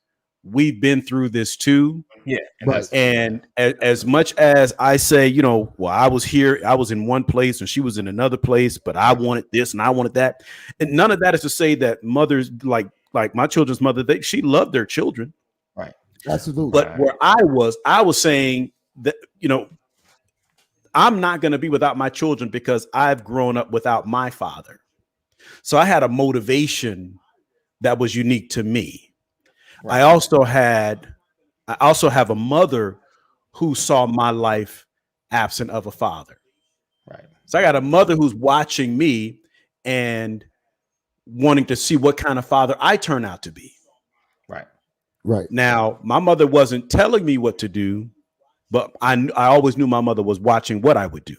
S2: we've been through this too. Yeah. And as much as I say, well, I was here, I was in one place and she was in another place, but I wanted this and I wanted that. And none of that is to say that mothers, like my children's mother, she loved their children.
S5: Right. Absolutely.
S2: But where I was saying that, I'm not going to be without my children because I've grown up without my father. So I had a motivation that was unique to me. Right. I also have a mother who saw my life absent of a father. Right. So I got a mother who's watching me and wanting to see what kind of father I turn out to be. Right.
S5: Right.
S2: Now, my mother wasn't telling me what to do, but I always knew my mother was watching what I would do.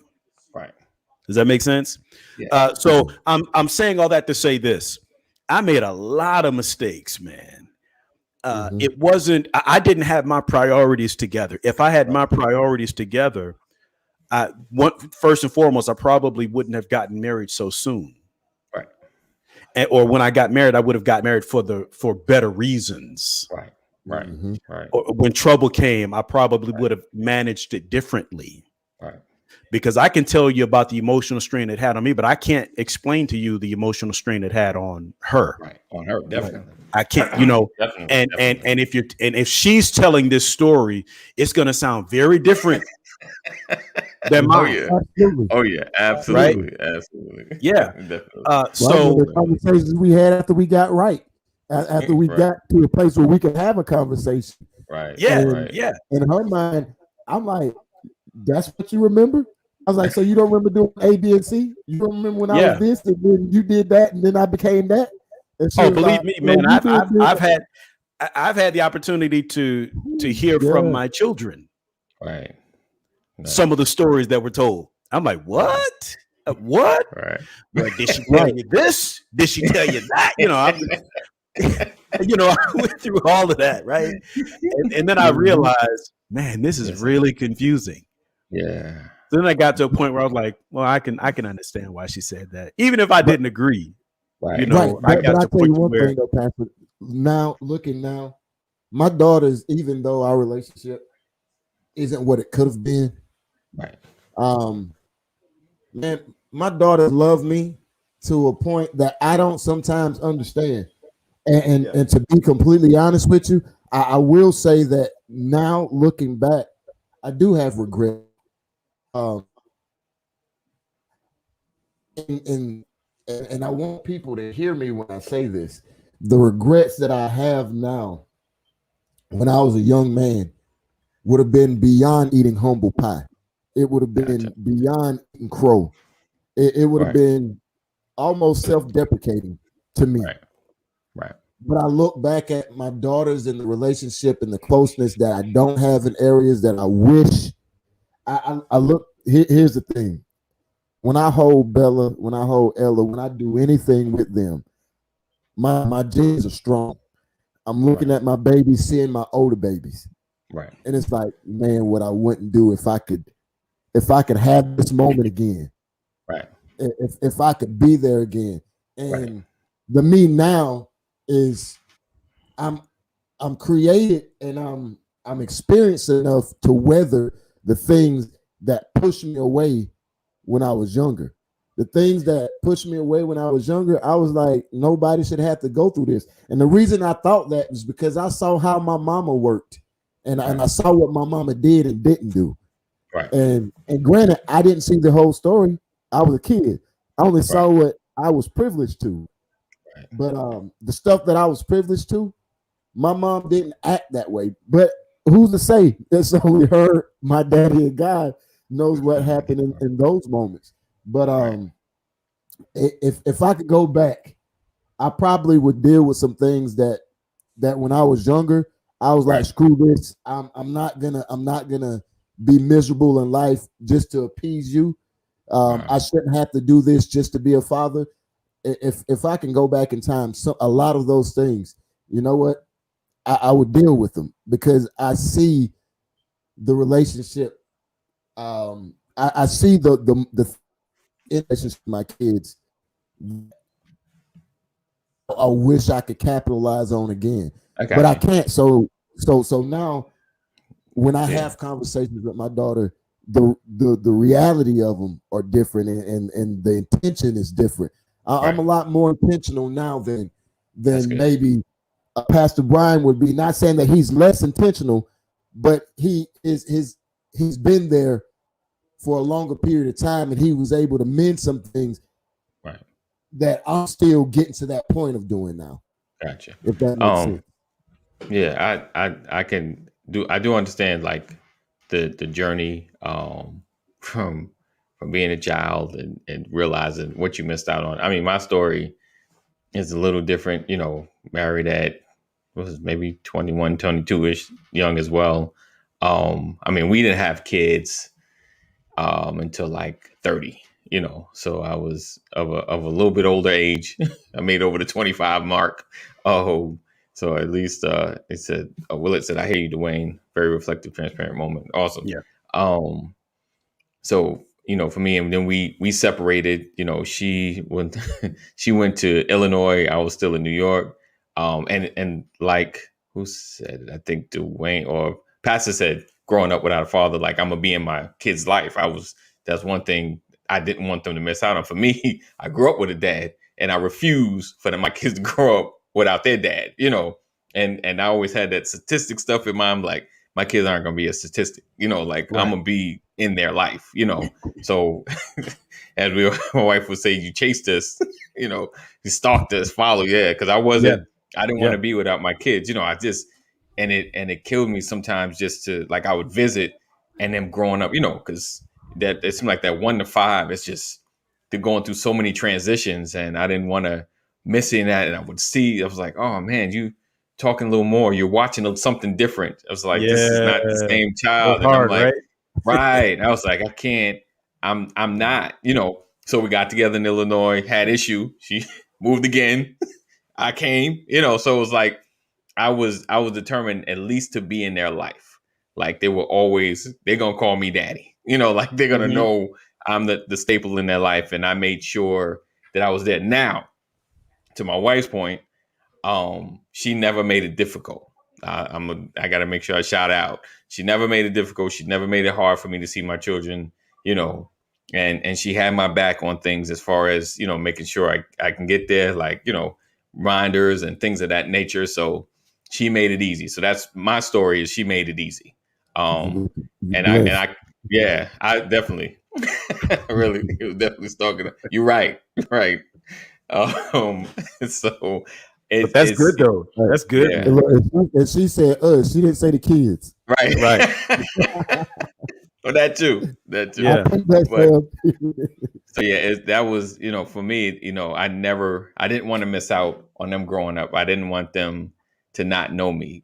S2: Right. Does that make sense? Yeah. So I'm saying all that to say this. I made a lot of mistakes, man. It wasn't, I didn't have my priorities together. If I had my priorities together, first and foremost, I probably wouldn't have gotten married so soon. Right. Or when I got married, I would have got married for better reasons. Right. Right. Mm-hmm. Right. Or when trouble came, I probably would have managed it differently. Right. Because I can tell you about the emotional strain it had on me, but I can't explain to you the emotional strain it had on her. Right. On her, definitely. I can't, definitely. And if she's telling this story, it's going to sound very different than mine.
S1: Oh yeah, absolutely, right? Absolutely.
S2: Yeah.
S5: So the conversations we had after we got right. After we got to a place where we could have a conversation.
S1: Right.
S2: Yeah.
S5: In her mind, I'm like, that's what you remember? I was like, so you don't remember doing A, B, and C? You don't remember when I was this, and then you did that, and then I became that?
S2: Oh, believe me, man. I've had the opportunity to hear from my children.
S1: Right.
S2: Some of the stories that were told. I'm like, what? What?
S1: Right.
S2: Well, did she tell you this? Did she tell you that? I went through all of that, right? And then I realized, man, this is really confusing.
S1: Yeah.
S2: So then I got to a point where I was like, well, I can understand why she said that, even if I didn't agree.
S5: Right. I got to a point where thing, though, Pastor. Now, my daughters, even though our relationship isn't what it could have been,
S1: right?
S5: Man, my daughters love me to a point that I don't sometimes understand. And to be completely honest with you, I will say that now looking back, I do have regret. Um, and, and and I want people to hear me when I say this. The regrets that I have now, when I was a young man, would have been beyond eating humble pie. It would have
S1: Gotcha.
S5: been beyond eating crow. It would have
S1: Right.
S5: been almost self-deprecating to me.
S1: Right. Right.
S5: But I look back at my daughters and the relationship and the closeness that I don't have in areas that I wish. I look. Here's the thing: when I hold Bella, when I hold Ella, when I do anything with them, my genes are strong. I'm looking
S1: Right.
S5: at my babies, seeing my older babies,
S1: Right.
S5: and it's like, man, what I wouldn't do if I could have this moment again,
S1: Right.
S5: if I could be there again.
S1: Right.
S5: And the me now is I'm I'm created and I'm experienced enough to weather the things that pushed me away when I was younger. The things that pushed me away when I was younger, I was like, nobody should have to go through this. And the reason I thought that was because I saw how my mama worked, and I saw what my mama did and didn't do.
S1: Right.
S5: And granted, I didn't see the whole story. I was a kid. I only saw
S1: Right.
S5: what I was privileged to.
S1: Right.
S5: But the stuff that I was privileged to, my mom didn't act that way. But who's to say? It's only her, my daddy, and God knows what happened in those moments. But
S1: Right.
S5: if I could go back, I probably would deal with some things that when I was younger, I was like,
S1: Right.
S5: screw this. I'm not gonna be miserable in life just to appease you. I shouldn't have to do this just to be a father. If I can go back in time, so a lot of those things, you know what, I would deal with them because I see the relationship. I see the relationship with my kids. I wish I could capitalize on again,
S1: I
S5: but
S1: got
S5: I
S1: you.
S5: can't. So now when I
S1: Yeah.
S5: have conversations with my daughter, the reality of them are different, and the intention is different. I'm
S1: Right.
S5: a lot more intentional now
S1: That's
S5: than
S1: good.
S5: maybe Pastor Brian would be. Not saying that he's less intentional, but he's been there for a longer period of time, and he was able to mend some things
S1: Right.
S5: that I'm still getting to that point of doing now.
S1: Gotcha.
S5: If that makes
S1: Um.
S5: sense.
S1: Yeah. I can do. I do understand like the journey from being a child and realizing what you missed out on. I mean, my story is a little different. You know, married at was maybe 21, 22 ish, young as well. I mean, we didn't have kids until like 30, you know. So I was of a little bit older age. I made over the 25 mark. Oh, so at least it said, Willett said, I hear you, Dwayne. Very reflective, transparent moment. Awesome.
S2: Yeah.
S1: Um, so, you know, for me, and then we separated. You know, she went she went to Illinois. I was still in New York. And like who said it? I think Dwayne or Pastor said, growing up without a father, like I'm gonna be in my kid's life. That's one thing I didn't want them to miss out on. For me, I grew up with a dad, and I refuse for my kids to grow up without their dad. You know, and I always had that statistic stuff in mind, like my kids aren't gonna be a statistic. You know, like I'm
S2: Right.
S1: gonna be in their life. You know, so as my wife would say, you chased us. You know, you stalked us, followed, yeah, because
S2: Yeah.
S1: I didn't want
S2: Yeah.
S1: to be without my kids. You know, I just and it killed me sometimes just to like I would visit and them growing up. You know, because that it seemed like that 1 to 5. It's just they're going through so many transitions, and I didn't want to missing that. And I would see, I was like, oh man, you talking a little more. You're watching something different. I was like, this is
S2: Yeah.
S1: not the same
S2: Go
S1: child. And I'm
S2: hard,
S1: like,
S2: right?
S1: right. I was like, I can't. I'm not. You know. So we got together in Illinois. Had issue. She moved again. I came. You know. So it was like I was determined at least to be in their life. Like they're gonna call me daddy. You know. Like they're gonna
S2: Mm-hmm.
S1: know I'm the staple in their life, and I made sure that I was there. Now, to my wife's point, she never made it difficult. I got to make sure I shout out. She never made it difficult. She never made it hard for me to see my children, you know, and she had my back on things as far as, you know, making sure I can get there, like, you know, reminders and things of that nature. So she made it easy. So that's my story, is she made it easy. And I definitely really, it was definitely stalking her. You're right. Right. So
S2: but that's good though. That's good.
S1: Yeah.
S5: And she said us. She didn't say the kids.
S1: Right. Well, that too.
S2: Yeah.
S1: So yeah, that was, for me, I didn't want to miss out on them growing up. I didn't want them to not know me,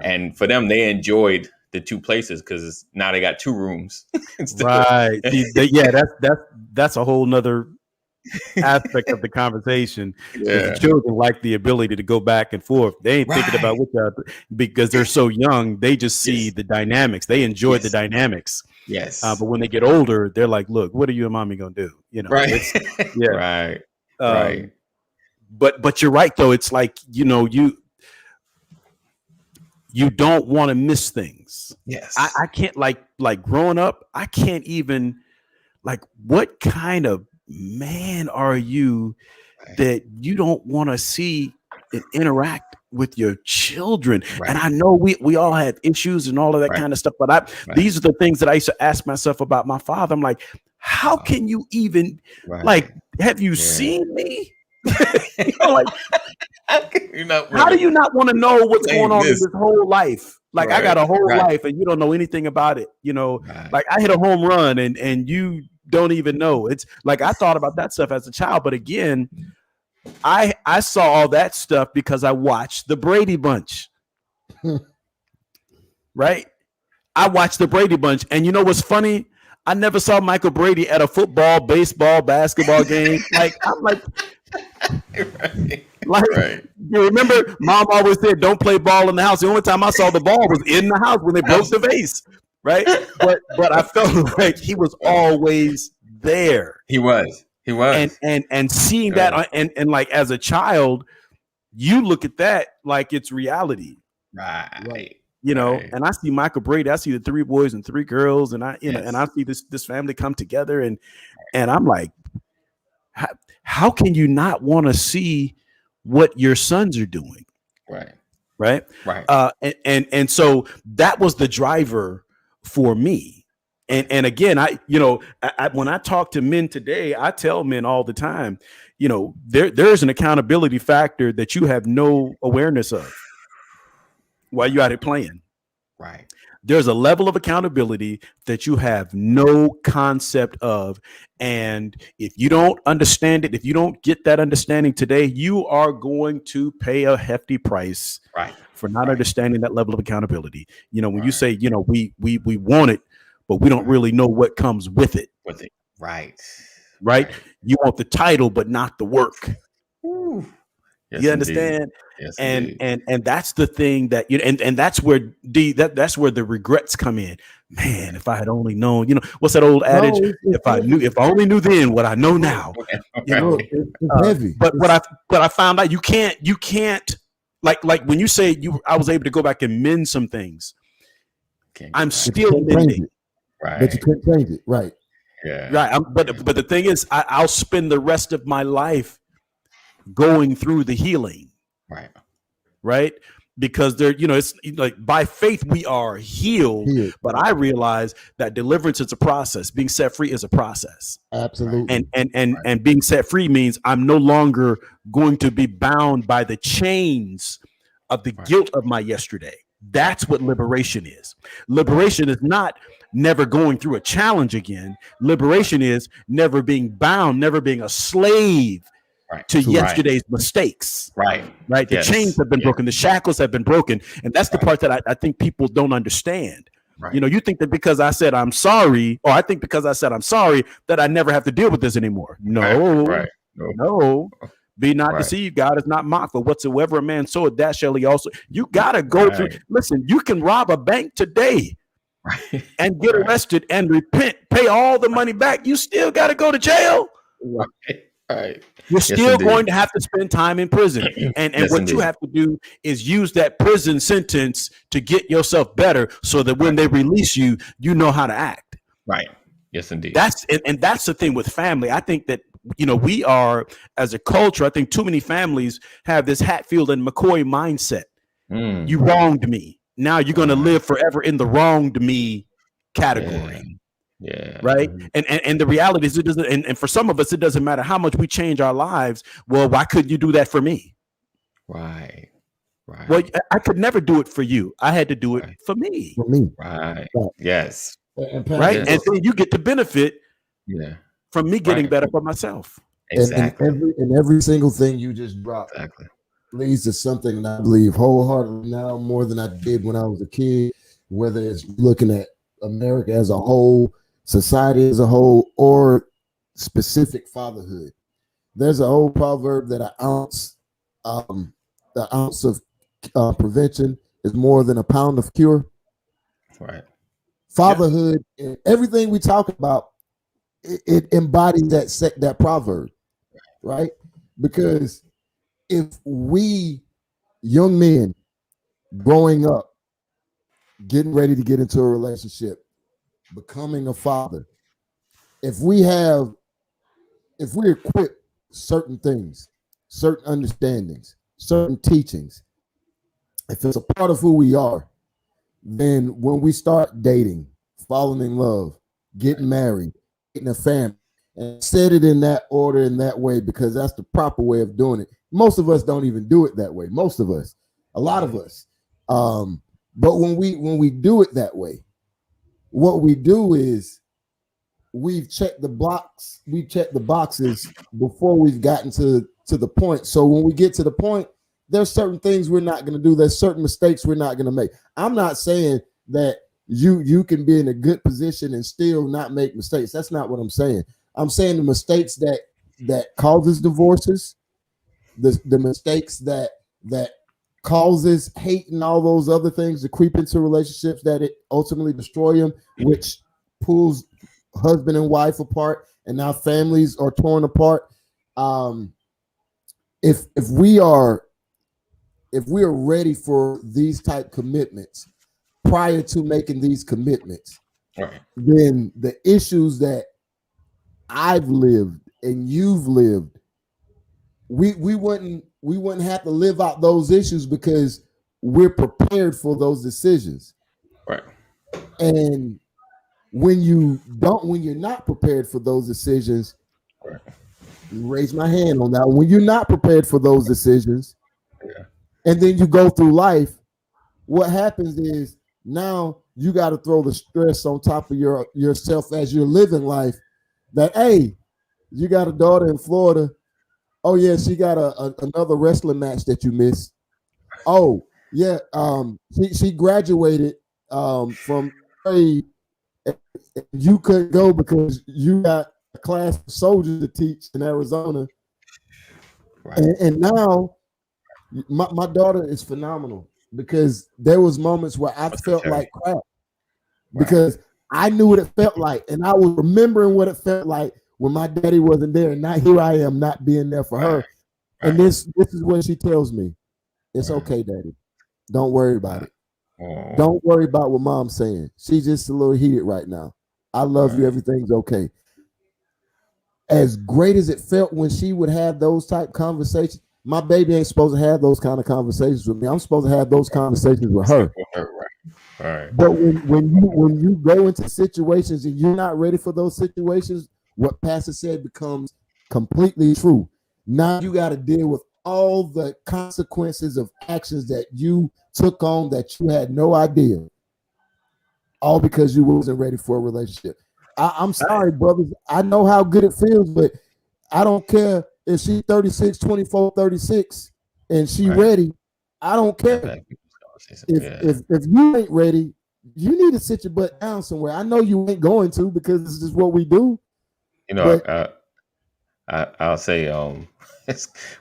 S1: and for them, they enjoyed the two places because now they got two rooms.
S2: Right. That's a whole nother aspect of the conversation. The children like the ability to go back and forth. They ain't thinking about because they're so young. They just see the dynamics. They enjoy the dynamics.
S1: Yes.
S2: But when they get older, they're like, look, what are you and mommy gonna do?
S1: Right.
S2: Right.
S1: Right.
S2: But you're right though. It's like, you don't want to miss things.
S1: Yes.
S2: I can't like growing up, I can't even what kind of man are you that you don't want to see and interact with your children? And I know we all have issues and all of that kind of stuff, but these are the things that I used to ask myself about my father. I'm like, how can you even have you seen me? How do you not want to know what's going on in this whole life? I got a whole life and you don't know anything about it. Like I hit a home run and you don't even know. It's like I thought about that stuff as a child, but again, I saw all that stuff because I watched the Brady Bunch. Right? I watched the Brady Bunch, and you know what's funny? I never saw Michael Brady at a football, baseball, basketball game. I'm like, you remember mom always said, don't play ball in the house. The only time I saw the ball was in the house when they broke the vase. Right. But I felt like he was always there.
S1: He was.
S2: And seeing that and like as a child, you look at that like it's reality.
S1: Right.
S2: And I see Michael Brady, I see the 3 boys and 3 girls, and I see this family come together, and I'm like, how can you not want to see what your sons are doing? Right. And so that was the driver for me. And again, I when I talk to men today, I tell men all the time, there's an accountability factor that you have no awareness of while you're out here playing.
S1: Right.
S2: There's a level of accountability that you have no concept of. And if you don't understand it, if you don't get that understanding today, you are going to pay a hefty price for not understanding that level of accountability. When you say, we want it, but we don't really know what comes with it.
S1: Right.
S2: You want the title, but not the work.
S1: Yes,
S2: you understand?
S1: Yes,
S2: and that's the thing that and that's where that's where the regrets come in. Man, if I had only known, what's that old adage? If I only knew then what I know now.
S5: It's heavy.
S2: But what I found out, you can't like when you say I was able to go back and mend some things. I'm still mending.
S5: But you couldn't change it. Right.
S1: Yeah.
S2: Right. But the thing is, I'll spend the rest of my life going through the healing. Right. Because it's like by faith we are healed. But I realize that deliverance is a process. Being set free is a process.
S5: Absolutely.
S2: And being set free means I'm no longer going to be bound by the chains of the guilt of my yesterday. That's what liberation is. Liberation is not never going through a challenge again. Liberation is never being bound, never being a slave to yesterday's mistakes. Right. The chains have been broken. The shackles have been broken. And that's the part that I think people don't understand. You think that because I said I'm sorry, or I think because I said I'm sorry that I never have to deal with this anymore. No. No. Be not deceived. God is not mocked. For whatsoever a man soweth, that shall he also. You got to go through. Listen, you can rob a bank today and get arrested and repent, pay all the money back. You still got to go to jail. You're still going to have to spend time in prison. And what you have to do is use that prison sentence to get yourself better so that when they release you, you know how to act.
S1: Right. Yes, indeed.
S2: That's the thing with family. I think that, we are, as a culture, I think too many families have this Hatfield and McCoy mindset. You wronged me. Now you're going to live forever in the wronged me category.
S1: Yeah.
S2: Right. And the reality is it doesn't. And for some of us, it doesn't matter how much we change our lives. Well, why couldn't you do that for me?
S1: Right.
S2: Well, I could never do it for you. I had to do it for me.
S1: Right. Yes.
S2: Right. And then you get the benefit from me getting better for myself.
S1: Exactly.
S5: And every single thing you just dropped leads to something that I believe wholeheartedly now more than I did when I was a kid, whether it's looking at America as a whole, society as a whole, or specific fatherhood. There's an old proverb that the ounce of prevention is more than a pound of cure.
S1: Right.
S5: Fatherhood and everything we talk about, it embodies that proverb, right? Because if we young men growing up, getting ready to get into a relationship, becoming a father, if we equip certain things, certain understandings, certain teachings, if it's a part of who we are, then when we start dating, falling in love, getting married, getting a family, and set it in that order, in that way, because that's the proper way of doing it. Most of us don't even do it that way. Most of us, a lot of us. But when we do it that way, what we do is we've checked the boxes before we've gotten to the point. So when we get to the point, there's certain things we're not going to do. There's certain mistakes we're not going to make. I'm not saying that you can be in a good position and still not make mistakes. That's not what I'm saying. I'm saying the mistakes that causes divorces, the mistakes that causes hate and all those other things to creep into relationships, that it ultimately destroy them, which pulls husband and wife apart, and now families are torn apart. If we are ready for these type commitments prior to making these commitments, then the issues that I've lived and you've lived, we wouldn't have to live out those issues because we're prepared for those decisions.
S1: Right.
S5: And when you're not prepared for those decisions, raise my hand on that. When you're not prepared for those decisions, and then you go through life, what happens is now you got to throw the stress on top of yourself as you're living life. That, hey, you got a daughter in Florida. Oh yeah, she got another wrestling match that you missed. Oh yeah, she graduated from grade. You couldn't go because you got a class of soldiers to teach in Arizona. And now my daughter is phenomenal, because there was moments where I felt like crap because I knew what it felt like, and I was remembering what it felt like when my daddy wasn't there, and now here I am not being there for her. And this is what she tells me: it's okay, Daddy. Don't worry about it. Don't worry about what Mom's saying. She's just a little heated right now. I love you. Everything's okay. As great as it felt when she would have those type conversations, my baby ain't supposed to have those kind of conversations with me. I'm supposed to have those conversations with her. But when you go into situations and you're not ready for those situations, what Pastor said becomes completely true. Now you got to deal with all the consequences of actions that you took on that you had no idea, all because you wasn't ready for a relationship. I'm sorry, brothers. I know how good it feels, but I don't care if she's 36, 24, 36, and she ready. I don't care. If you ain't ready, you need to sit your butt down somewhere. I know you ain't going to, because this is what we do.
S1: You know, I'll say,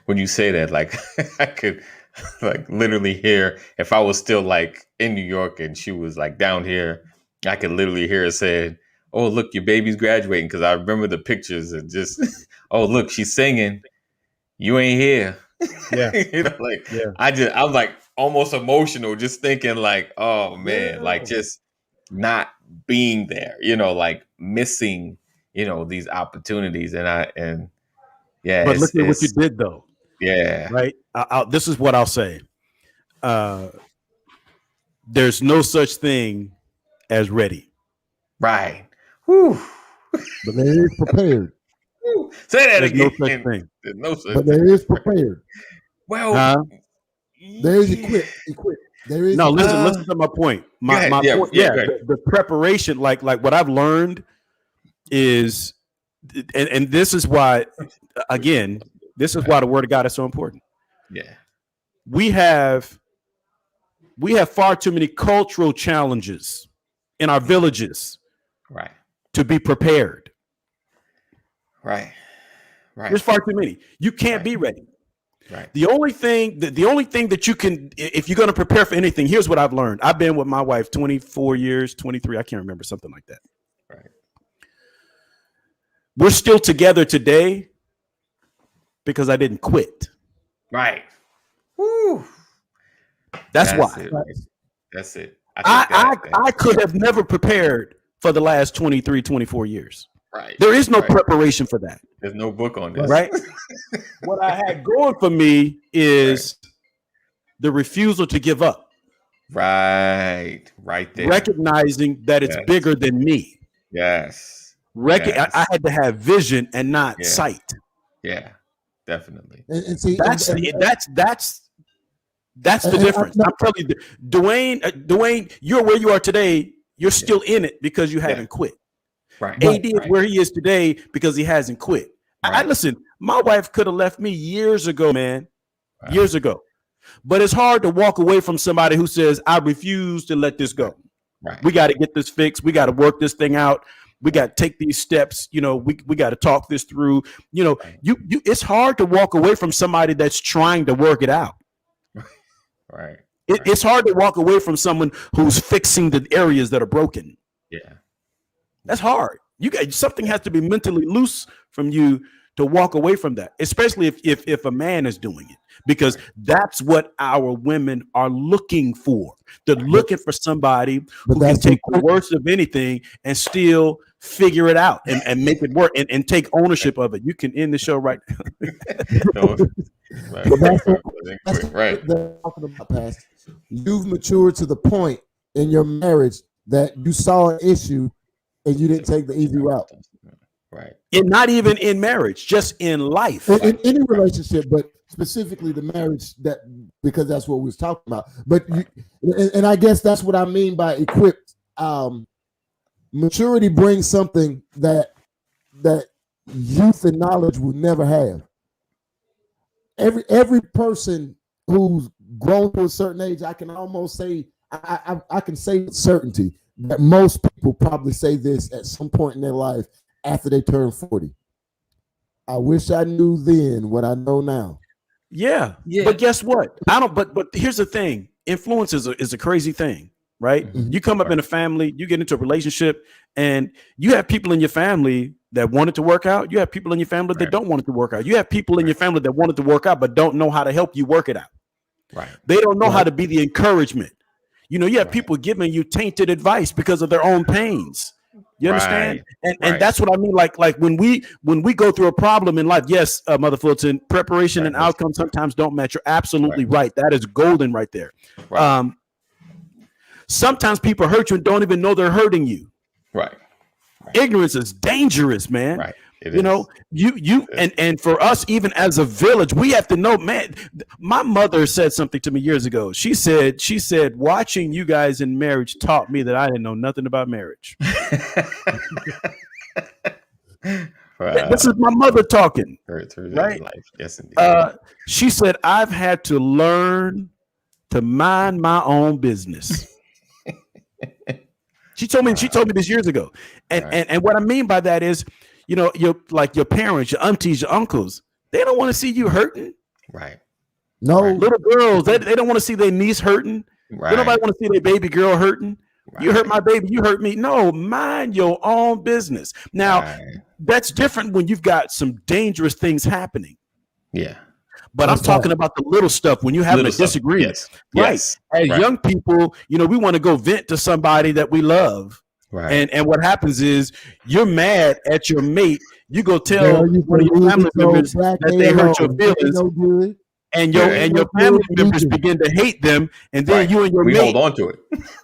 S1: when you say that, like I could like literally hear, if I was still like in New York and she was like down here, I could literally hear her saying, "Oh, look, your baby's graduating." Because I remember the pictures and just, "Oh, look, she's singing. You ain't here."
S2: Yeah.
S1: You know, like I'm like almost emotional just thinking like, oh man, like just not being there, you know, like missing, you know, these opportunities.
S2: But look at what you did though.
S1: Yeah.
S2: Right. This is what I'll say. there's no such thing as ready.
S1: Right. Whew.
S5: But there is prepared.
S1: Say that
S2: There's
S1: again.
S2: no such thing.
S1: There's no such
S5: But there is prepared.
S1: Well,
S5: there is equipped. There is
S2: no. Listen to my point. My point. Yeah, the preparation, like what I've learned is, and this is why, again, this is why the Word of God is so important.
S1: Yeah,
S2: we have far too many cultural challenges in our villages,
S1: right,
S2: to be prepared.
S1: Right.
S2: There's far too many. You can't be ready.
S1: Right.
S2: The only thing that you can, if you're going to prepare for anything, here's what I've learned. I've been with my wife 24 years, 23. I can't remember, something like that.
S1: Right.
S2: We're still together today because I didn't quit.
S1: Right. Woo.
S2: That's why.
S1: That's it.
S2: I could have never prepared for the last 23, 24 years.
S1: Right.
S2: There is no preparation for that.
S1: There's no book on this.
S2: Right. What I had going for me is the refusal to give up.
S1: Right. Right there.
S2: Recognizing that it's bigger than me.
S1: Yes.
S2: I had to have vision and not sight.
S1: Yeah, definitely.
S5: And see,
S2: that's the difference. I'm telling you, Dwayne, you're where you are today. You're still in it because you haven't quit.
S1: Right.
S2: AD is where he is today because he hasn't quit. Right. Listen, my wife could have left me years ago, man. Right. Years ago. But it's hard to walk away from somebody who says, I refuse to let this go. Right. We got to get this fixed. We got to work this thing out. We got to take these steps. You know, we got to talk this through. You know, it's hard to walk away from somebody that's trying to work it out.
S1: Right.
S2: It's hard to walk away from someone who's fixing the areas that are broken.
S1: Yeah.
S2: That's hard. Something has to be mentally loose from you to walk away from that, especially if a man is doing it, because that's what our women are looking for. They're looking for somebody who can take the worst of anything and still figure it out and make it work and take ownership of it. You can end the show right now.
S5: Right. Talking about, Pastor. You've matured to the point in your marriage that you saw an issue and you didn't take the easy route.
S1: Right.
S2: And not even in marriage, just in life.
S5: In any relationship, but specifically the marriage, because that's what we was talking about. But and I guess that's what I mean by equipped. Maturity brings something that youth and knowledge will never have. Every person who's grown to a certain age, I can almost say, I can say with certainty that most people probably say this at some point in their life after they turn 40. I wish I knew then what I know now.
S2: Yeah. But guess what? But here's the thing. Influence is a crazy thing, right? Mm-hmm. You come up in a family, you get into a relationship, and you have people in your family that want it to work out. You have people in your family that don't want it to work out. You have people in your family that want it to work out, but don't know how to help you work it out. Right. They don't know how to be the encouragement. You know, you have people giving you tainted advice because of their own pains. You understand? And that's what I mean. Like when we go through a problem in life, yes, Mother Fulton, preparation and outcome sometimes don't match. You're absolutely right. That is golden right there. Right. Sometimes people hurt you and don't even know they're hurting you. Right. Ignorance is dangerous, man. Right. You know, and for us, even as a village, we have to know, man. My mother said something to me years ago. She said, watching you guys in marriage taught me that I didn't know nothing about marriage. This is my mother talking. Right? Life. Yes, indeed. She said, I've had to learn to mind my own business. She told me this years ago. And what I mean by that is, you know, your parents, your aunties, your uncles, they don't want to see you hurting. Right. No. Little girls, they don't want to see their niece hurting. Right. Nobody want to see their baby girl hurting. Right. You hurt my baby, you hurt me. No, mind your own business. Now, that's different when you've got some dangerous things happening. Yeah. But I'm talking about the little stuff when you have a disagreement. Yes. Right. As young people, you know, we want to go vent to somebody that we love. Right. And what happens is you're mad at your mate. You go tell one of your family members that they hurt your feelings. and your family members begin to hate them, and then you and your
S1: mate
S2: hold
S1: on to it.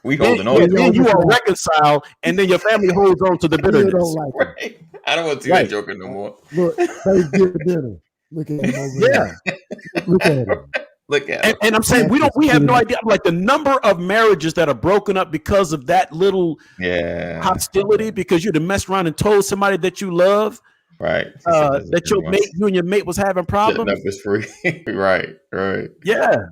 S1: We holding on.
S2: Then you are reconciled, and then your family holds on to the bitterness.
S1: Like I don't want to see that joker no more.
S5: Look, Thanksgiving dinner. Look at him over there. Look at him.
S1: Look at him.
S2: And I'm saying we have no idea, like the number of marriages that are broken up because of that little hostility, because you'd have messed around and told somebody that you love,
S1: right?
S2: That you and your mate was having problems.
S1: Up is free. right. Yeah.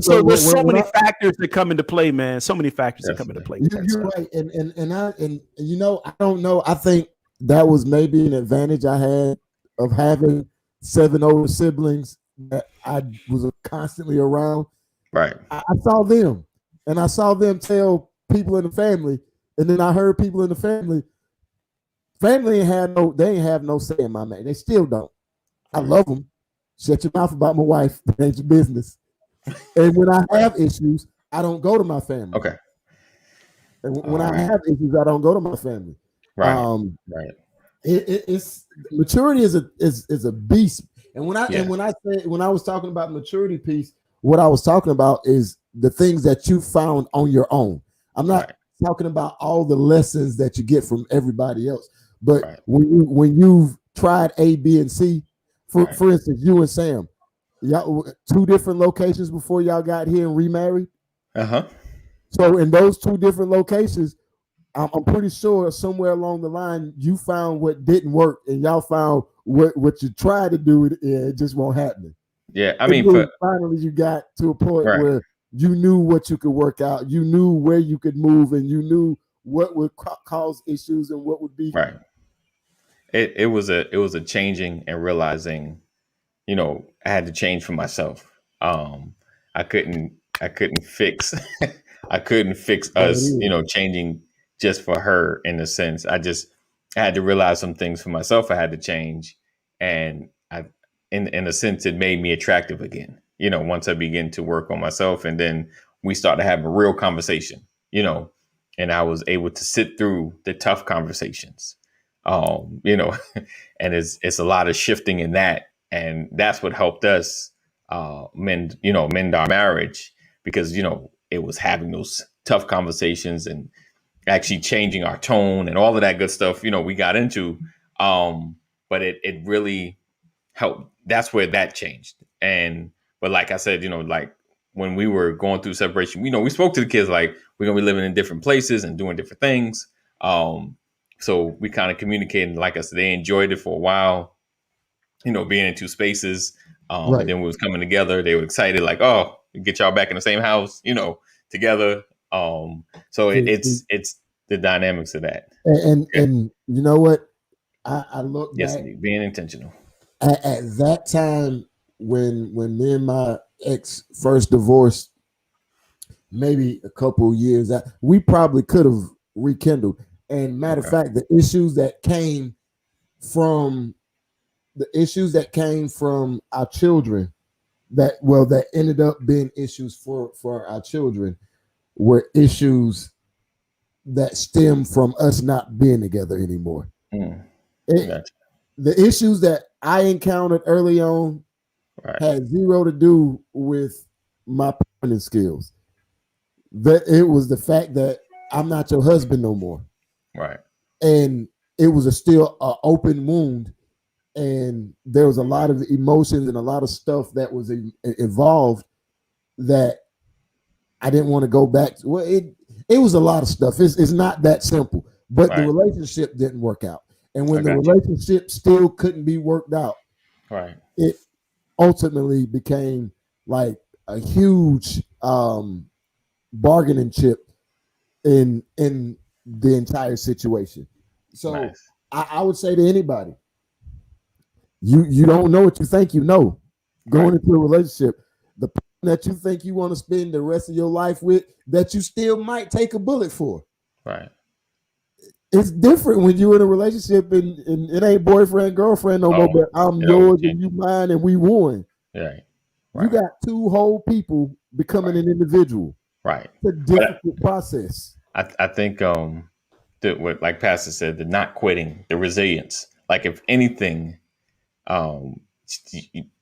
S2: So there's so many factors that come into play, man. So many factors that come into play.
S5: You're right, and you know, I don't know. I think that was maybe an advantage I had of having 7 older siblings that I was constantly around.
S1: Right.
S5: I saw them, and I saw them tell people in the family, and then I heard people in the family ain't have no say in my man. They still don't. I love them. Shut your mouth about my wife. It ain't your business. And when I have issues, I don't go to my family.
S1: Okay.
S5: And when I have issues, I don't go to my family.
S1: Right. Right.
S5: It's maturity is a beast. And when I was talking about maturity piece, what I was talking about is the things that you found on your own. I'm not talking about all the lessons that you get from everybody else, but when you've tried A, B, and C, for instance, you and Sam, y'all 2 different locations before y'all got here and remarried. So in those 2 different locations, I'm pretty sure somewhere along the line you found what didn't work, and y'all found what you tried to do. It just won't happen.
S1: Yeah, I mean,
S5: finally you got to a point where you knew what you could work out, you knew where you could move, and you knew what would cause issues and what would be
S1: right. It was a changing and realizing, you know, I had to change for myself. I couldn't fix I couldn't fix us, you know, changing just for her in a sense. I had to realize some things for myself. I had to change, and in a sense, it made me attractive again. You know, once I began to work on myself, and then we started to have a real conversation. You know, and I was able to sit through the tough conversations. You know, and it's a lot of shifting in that, and that's what helped us mend our marriage, because you know it was having those tough conversations and actually changing our tone and all of that good stuff, you know, we got into. But it really helped. That's where that changed. But like I said, you know, like when we were going through separation, you know, we spoke to the kids like we're gonna be living in different places and doing different things. So we kind of communicated. Like I said, they enjoyed it for a while, you know, being in 2 spaces. And then when we was coming together, they were excited, like, oh, we get y'all back in the same house, you know, together. So it's the dynamics of that.
S5: And you know what? I look back,
S1: being intentional.
S5: At that time when me and my ex first divorced, maybe a couple of years out, we probably could have rekindled. And matter of fact, the issues that came from our children that ended up being issues for our children were issues that stem from us not being together anymore. The issues that I encountered early on had zero to do with my parenting skills. That it was the fact that I'm not your husband no more.
S1: Right.
S5: And it was still an open wound, and there was a lot of emotions and a lot of stuff that was involved that I didn't want to go back to. Well, it was a lot of stuff. It's not that simple, but the relationship didn't work out. And when the relationship still couldn't be worked out, it ultimately became like a huge bargaining chip in the entire situation. So I would say to anybody, you don't know what you think you know going into a relationship. The person that you think you want to spend the rest of your life with, that you still might take a bullet for.
S1: Right.
S5: It's different when you're in a relationship and it ain't boyfriend, girlfriend no more, but I'm yours and you mine and we won.
S1: Right.
S5: You got 2 whole people becoming an individual.
S1: Right.
S5: It's a difficult process.
S1: I think what, like Pastor said, the not quitting, the resilience. Like if anything,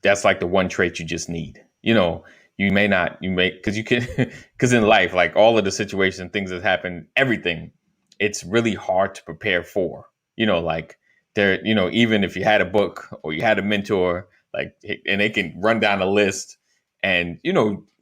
S1: that's like the one trait you just need. You may not, because you can, because in life, like all of the situations, things that happen, everything, it's really hard to prepare for. Like there, even if you had a book or you had a mentor, like, and they can run down a list, and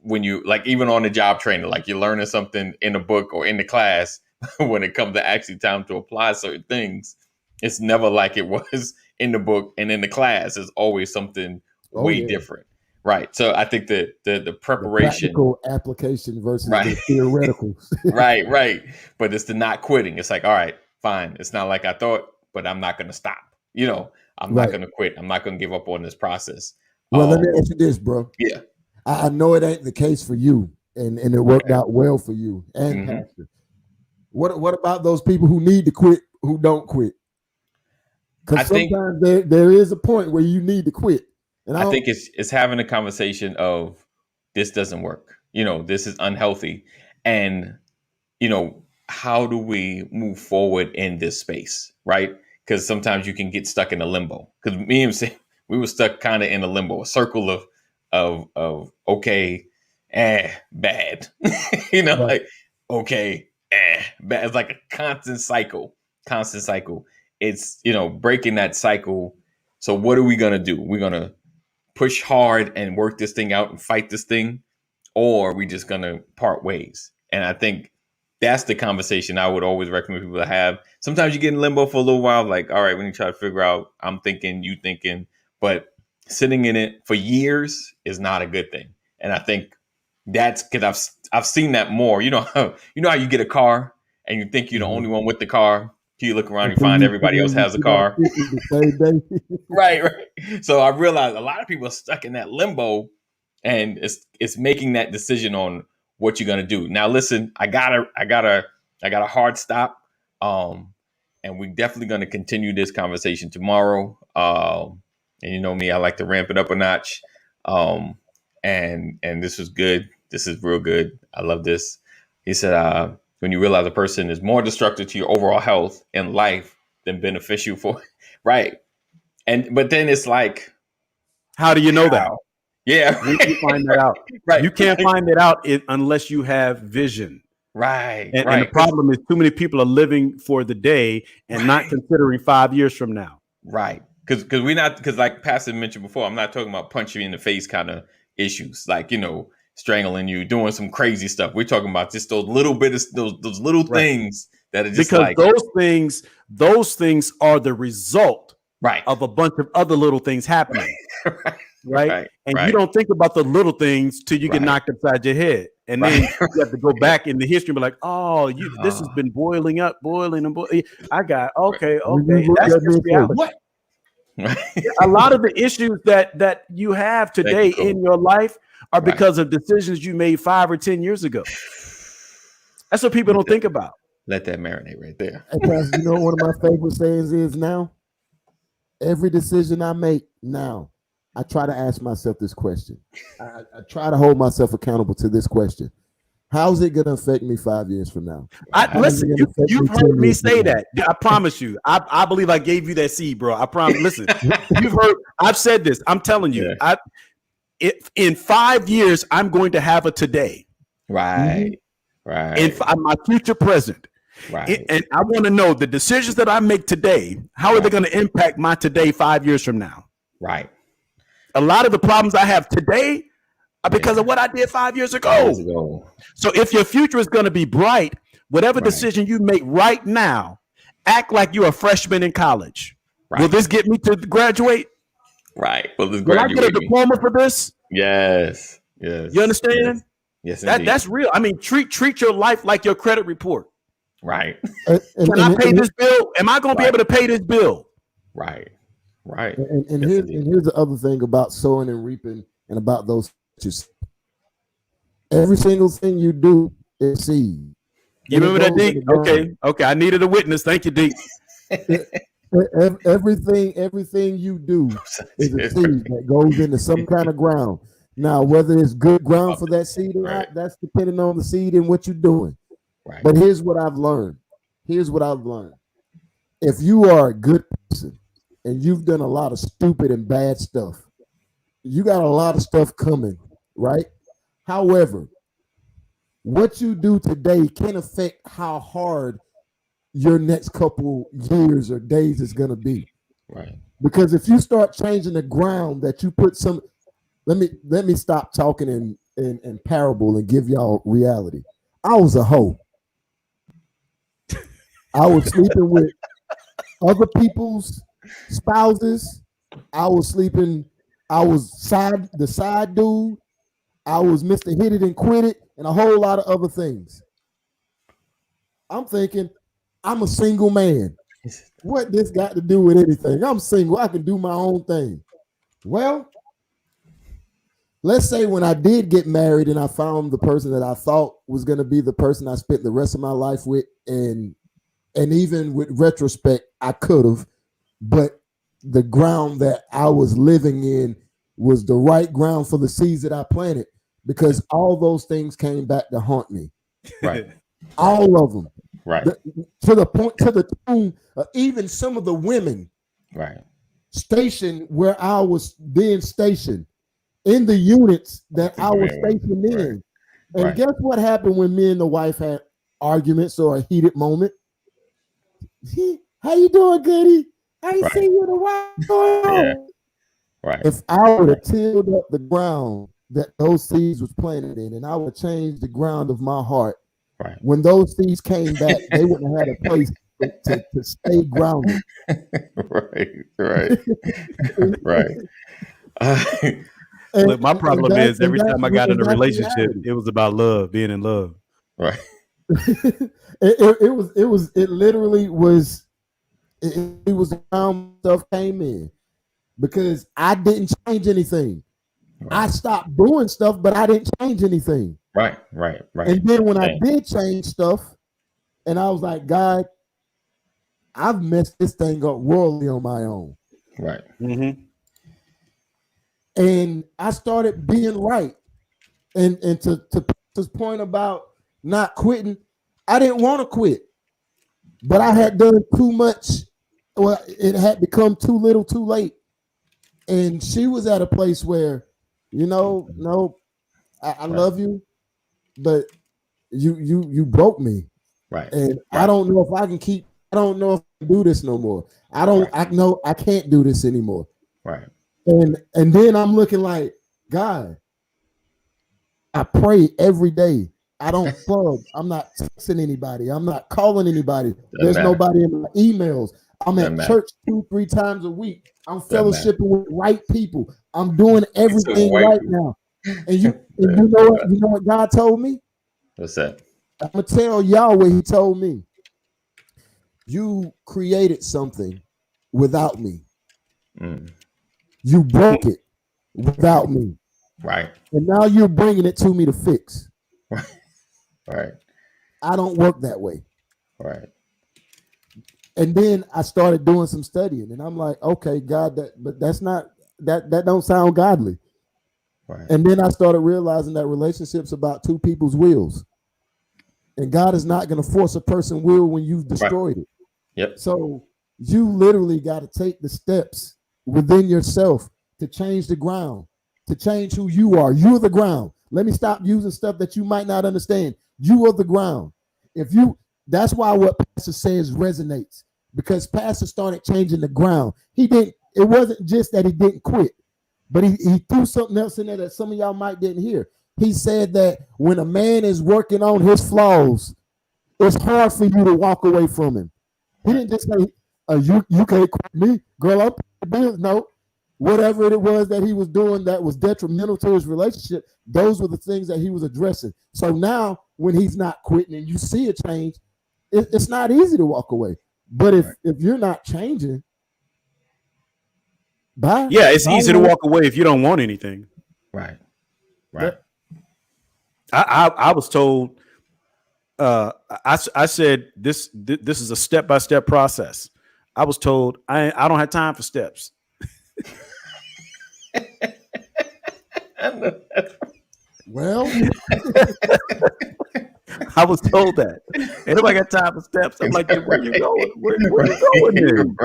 S1: when you, like, even on the job training, like you're learning something in a book or in the class, when it comes to actually time to apply certain things, it's never like it was in the book and in the class. It's always something way different. Right. So I think that the preparation,
S5: the practical application versus
S1: right,
S5: the theoretical.
S1: right. But it's the not quitting. It's like, all right, fine. It's not like I thought, but I'm not going to stop. I'm not going to quit. I'm not going to give up on this process.
S5: Well, let me ask you this, bro.
S1: Yeah.
S5: I know it ain't the case for you, and it worked out well for you and Pastor. What about those people who need to quit, who don't quit? Because sometimes there is a point where you need to quit. And
S1: I think it's having a conversation of, this doesn't work. This is unhealthy. And, how do we move forward in this space? Right. Because sometimes you can get stuck in a limbo. Because me and Sam, we were stuck kind of in a limbo, a circle of okay, bad. Like, okay, bad. It's like a constant cycle. It's, breaking that cycle. So what are we going to do? We're going to push hard and work this thing out and fight this thing, or are we just going to part ways? And I think that's the conversation I would always recommend people to have. Sometimes you get in limbo for a little while, like, all right, when you try to figure out, I'm thinking, you thinking, but sitting in it for years is not a good thing. And I think that's because I've seen that more. How you get a car and you think you're the only one with the car. You look around, you find everybody else has a car. Right. So I realized a lot of people are stuck in that limbo, and it's making that decision on what you're gonna do. Now, listen, I got a hard stop, and we're definitely gonna continue this conversation tomorrow. And you know me, I like to ramp it up a notch. And this was good. This is real good. I love this. He said, when you realize a person is more destructive to your overall health and life than beneficial for, right. But then it's like,
S2: how do you know that?
S1: Yeah.
S2: You find that out. Right. You can't find it out unless you have vision.
S1: Right.
S2: And the problem is too many people are living for the day and not considering 5 years from now.
S1: Right. Because like Pastor mentioned before, I'm not talking about punch you in the face kind of issues, like, strangling you, doing some crazy stuff. We're talking about just those little things that are just
S2: because those things are the result of a bunch of other little things happening. Right. And you don't think about the little things till you get knocked upside your head. And then you have to go back in the history and be like, this has been boiling. I got, okay. That's just reality. What? A lot of the issues that you have today in your life are because of decisions you made 5 or 10 years ago. That's what people don't think about.
S1: Let that marinate right there.
S5: Hey, Pastor, one of my favorite sayings is, now, every decision I make now, I try to ask myself this question. I try to hold myself accountable to this question. How's it going to affect me 5 years from now?
S2: Listen, you've heard me say that. I promise you. I believe I gave you that seed, bro. I promise. Listen, I've said this. I'm telling you. In 5 years, I'm going to have a today.
S1: Right. Right.
S2: In my future present.
S1: Right.
S2: And I want to know the decisions that I make today, how are they going to impact my today 5 years from now? Right. A lot of the problems I have today are because of what I did 5 years ago. So if your future is going to be bright, whatever decision you make right now, act like you're a freshman in college. Right. Will this get me to graduate?
S1: Right.
S2: Will I get a diploma for this?
S1: Yes. Yes.
S2: You understand?
S1: Yes.
S2: That's real. I mean, treat your life like your credit report.
S1: Right.
S2: Can I pay this bill? Am I going to be able to pay this bill?
S1: Right. Right.
S5: And here's the other thing about sowing and reaping and about those. Every single thing you do is seed.
S2: You remember that, Deke? Okay. I needed a witness. Thank you, Deke.
S5: Everything you do is a seed that goes into some kind of ground. Now, whether it's good ground for that seed or not, that's depending on the seed and what you're doing. Right. But here's what I've learned. If you are a good person and you've done a lot of stupid and bad stuff, you got a lot of stuff coming, right? However, what you do today can affect how hard your next couple years or days is going to be.
S1: Right.
S5: Because if you start changing the ground that you put some, let me stop talking in parable and give y'all reality. I was a hoe. I was sleeping with other people's spouses. I was sleeping. I was the side dude. I was Mr. Hit It and Quit It, and a whole lot of other things. I'm thinking, I'm a single man. What this got to do with anything? I'm single. I can do my own thing. Well, let's say when I did get married and I found the person that I thought was going to be the person I spent the rest of my life with, and even with retrospect, I could have, but the ground that I was living in was the right ground for the seeds that I planted, because all those things came back to haunt me.
S1: Right.
S5: All of them.
S1: Right.
S5: To the point, to the tune, even some of the women
S1: Right.
S5: stationed where I was being stationed in the units that I was stationed in.
S1: Right.
S5: And
S1: Right.
S5: guess what happened when me and the wife had arguments or a heated moment? How you doing, Goody? I ain't seen you in a while.
S1: Yeah. Right.
S5: If I would have tilled up the ground that those seeds was planted in, and I would change the ground of my heart,
S1: right.
S5: When those seeds came back, they wouldn't have had a place to stay grounded.
S1: Right.
S2: Look, my problem is every time I got in a relationship, it was about love, being in love.
S1: Right.
S5: It literally was. It was how stuff came in, because I didn't change anything. Right. I stopped doing stuff, but I didn't change anything.
S1: Right.
S5: And then when I did change stuff, and I was like, God, I've messed this thing up royally on my own.
S1: Right.
S2: Mm-hmm.
S5: And I started being right. And to this point about not quitting, I didn't want to quit, but I had done too much. Well, it had become too little, too late. And she was at a place where, no, I love you, but you broke me.
S1: Right.
S5: And I don't know if I can I don't know if I can do this no more. I know I can't do this anymore.
S1: Right.
S5: And then I'm looking like, God, I pray every day. I don't plug. I'm not texting anybody. I'm not calling anybody. There's nobody in my emails. I'm at church 2-3 times a week. I'm fellowshipping with right people. I'm doing everything right now. And you know what God told me?
S1: What's that?
S5: I'm gonna tell y'all what He told me. You created something without me. You broke it without me.
S1: Right.
S5: And now you're bringing it to me to fix.
S1: Right.
S5: I don't work that way.
S1: Right.
S5: And then I started doing some studying, and I'm like, okay, God, but that's not that don't sound godly.
S1: Right.
S5: And then I started realizing that relationships about two people's wills. And God is not going to force a person's will when you've destroyed it.
S1: Yep.
S5: So you literally got to take the steps within yourself to change the ground, to change who you are. You're the ground. Let me stop using stuff that you might not understand. You are the ground. That's why what Pastor says resonates, because Pastor started changing the ground. It wasn't just that he didn't quit, but he threw something else in there that some of y'all might didn't hear. He said that when a man is working on his flaws, it's hard for you to walk away from him. He didn't just say, you can't quit me, girl, I'm paying bills. No, whatever it was that he was doing that was detrimental to his relationship, those were the things that he was addressing. So now when he's not quitting and you see a change, it's not easy to walk away. But if you're not changing, bye.
S2: Yeah, it's easy to walk away if you don't want anything.
S1: Right.
S2: I was told, I said this is a step-by-step process. I was told I don't have time for steps.
S5: Well,
S2: I was told that. Ain't nobody got time for steps. I'm like, where you going? Where you going then?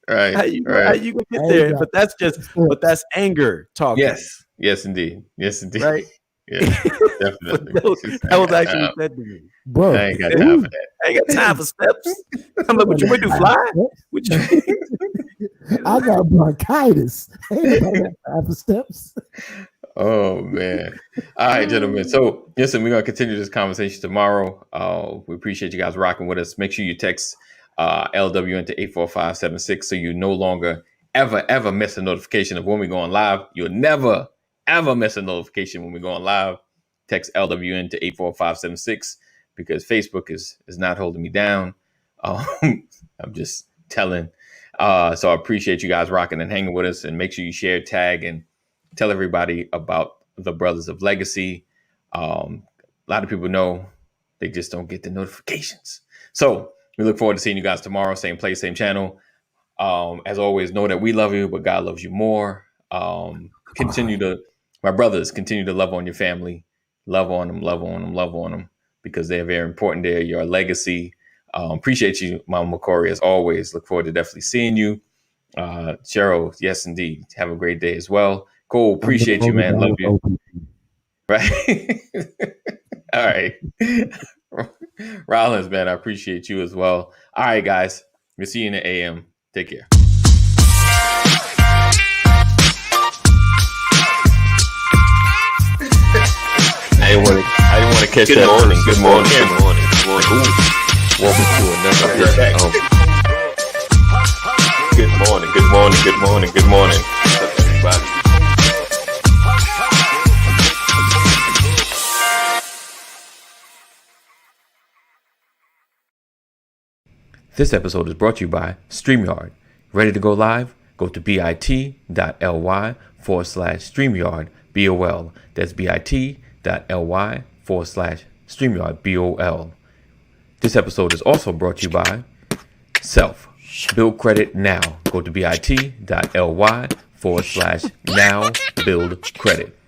S1: Right.
S2: How you gonna get there? But that's anger talking.
S1: Yes, indeed.
S2: Right?
S1: Yeah, definitely.
S2: that was actually said to me.
S5: Bro,
S1: I ain't got time for that.
S2: I ain't got time for steps. I'm like, what you want to do, fly?
S5: I got bronchitis. Ain't nobody got time for steps.
S1: Oh man. All right, gentlemen. So listen, we're gonna continue this conversation tomorrow. We appreciate you guys rocking with us. Make sure you text LW into 84576 so you no longer ever miss a notification of when we're going live. You'll never ever miss a notification when we're going live. Text LW into 84576 because Facebook is not holding me down. I'm just telling. So I appreciate you guys rocking and hanging with us, and make sure you share, tag, and tell everybody about the Brothers of Legacy. A lot of people know, they just don't get the notifications. So we look forward to seeing you guys tomorrow, same place, same channel. As always, know that we love you, but God loves you more. My brothers, continue to love on your family. Love on them, because they're very important. They're your legacy. Appreciate you, Mama McCory, as always. Look forward to definitely seeing you. Cheryl, yes, indeed. Have a great day as well. Cole, appreciate you, man. Love you. Right. All right. Rollins, man, I appreciate you as well. All right, guys. We'll see you in the AM. Take care.
S4: I didn't want to catch that. Good morning.
S1: Welcome to another episode.
S4: Good morning. What's up, everybody?
S1: This episode is brought to you by StreamYard. Ready to go live? Go to bit.ly/StreamYard BOL. That's bit.ly/StreamYard BOL. This episode is also brought to you by Self. Build credit now. Go to bit.ly/now build credit.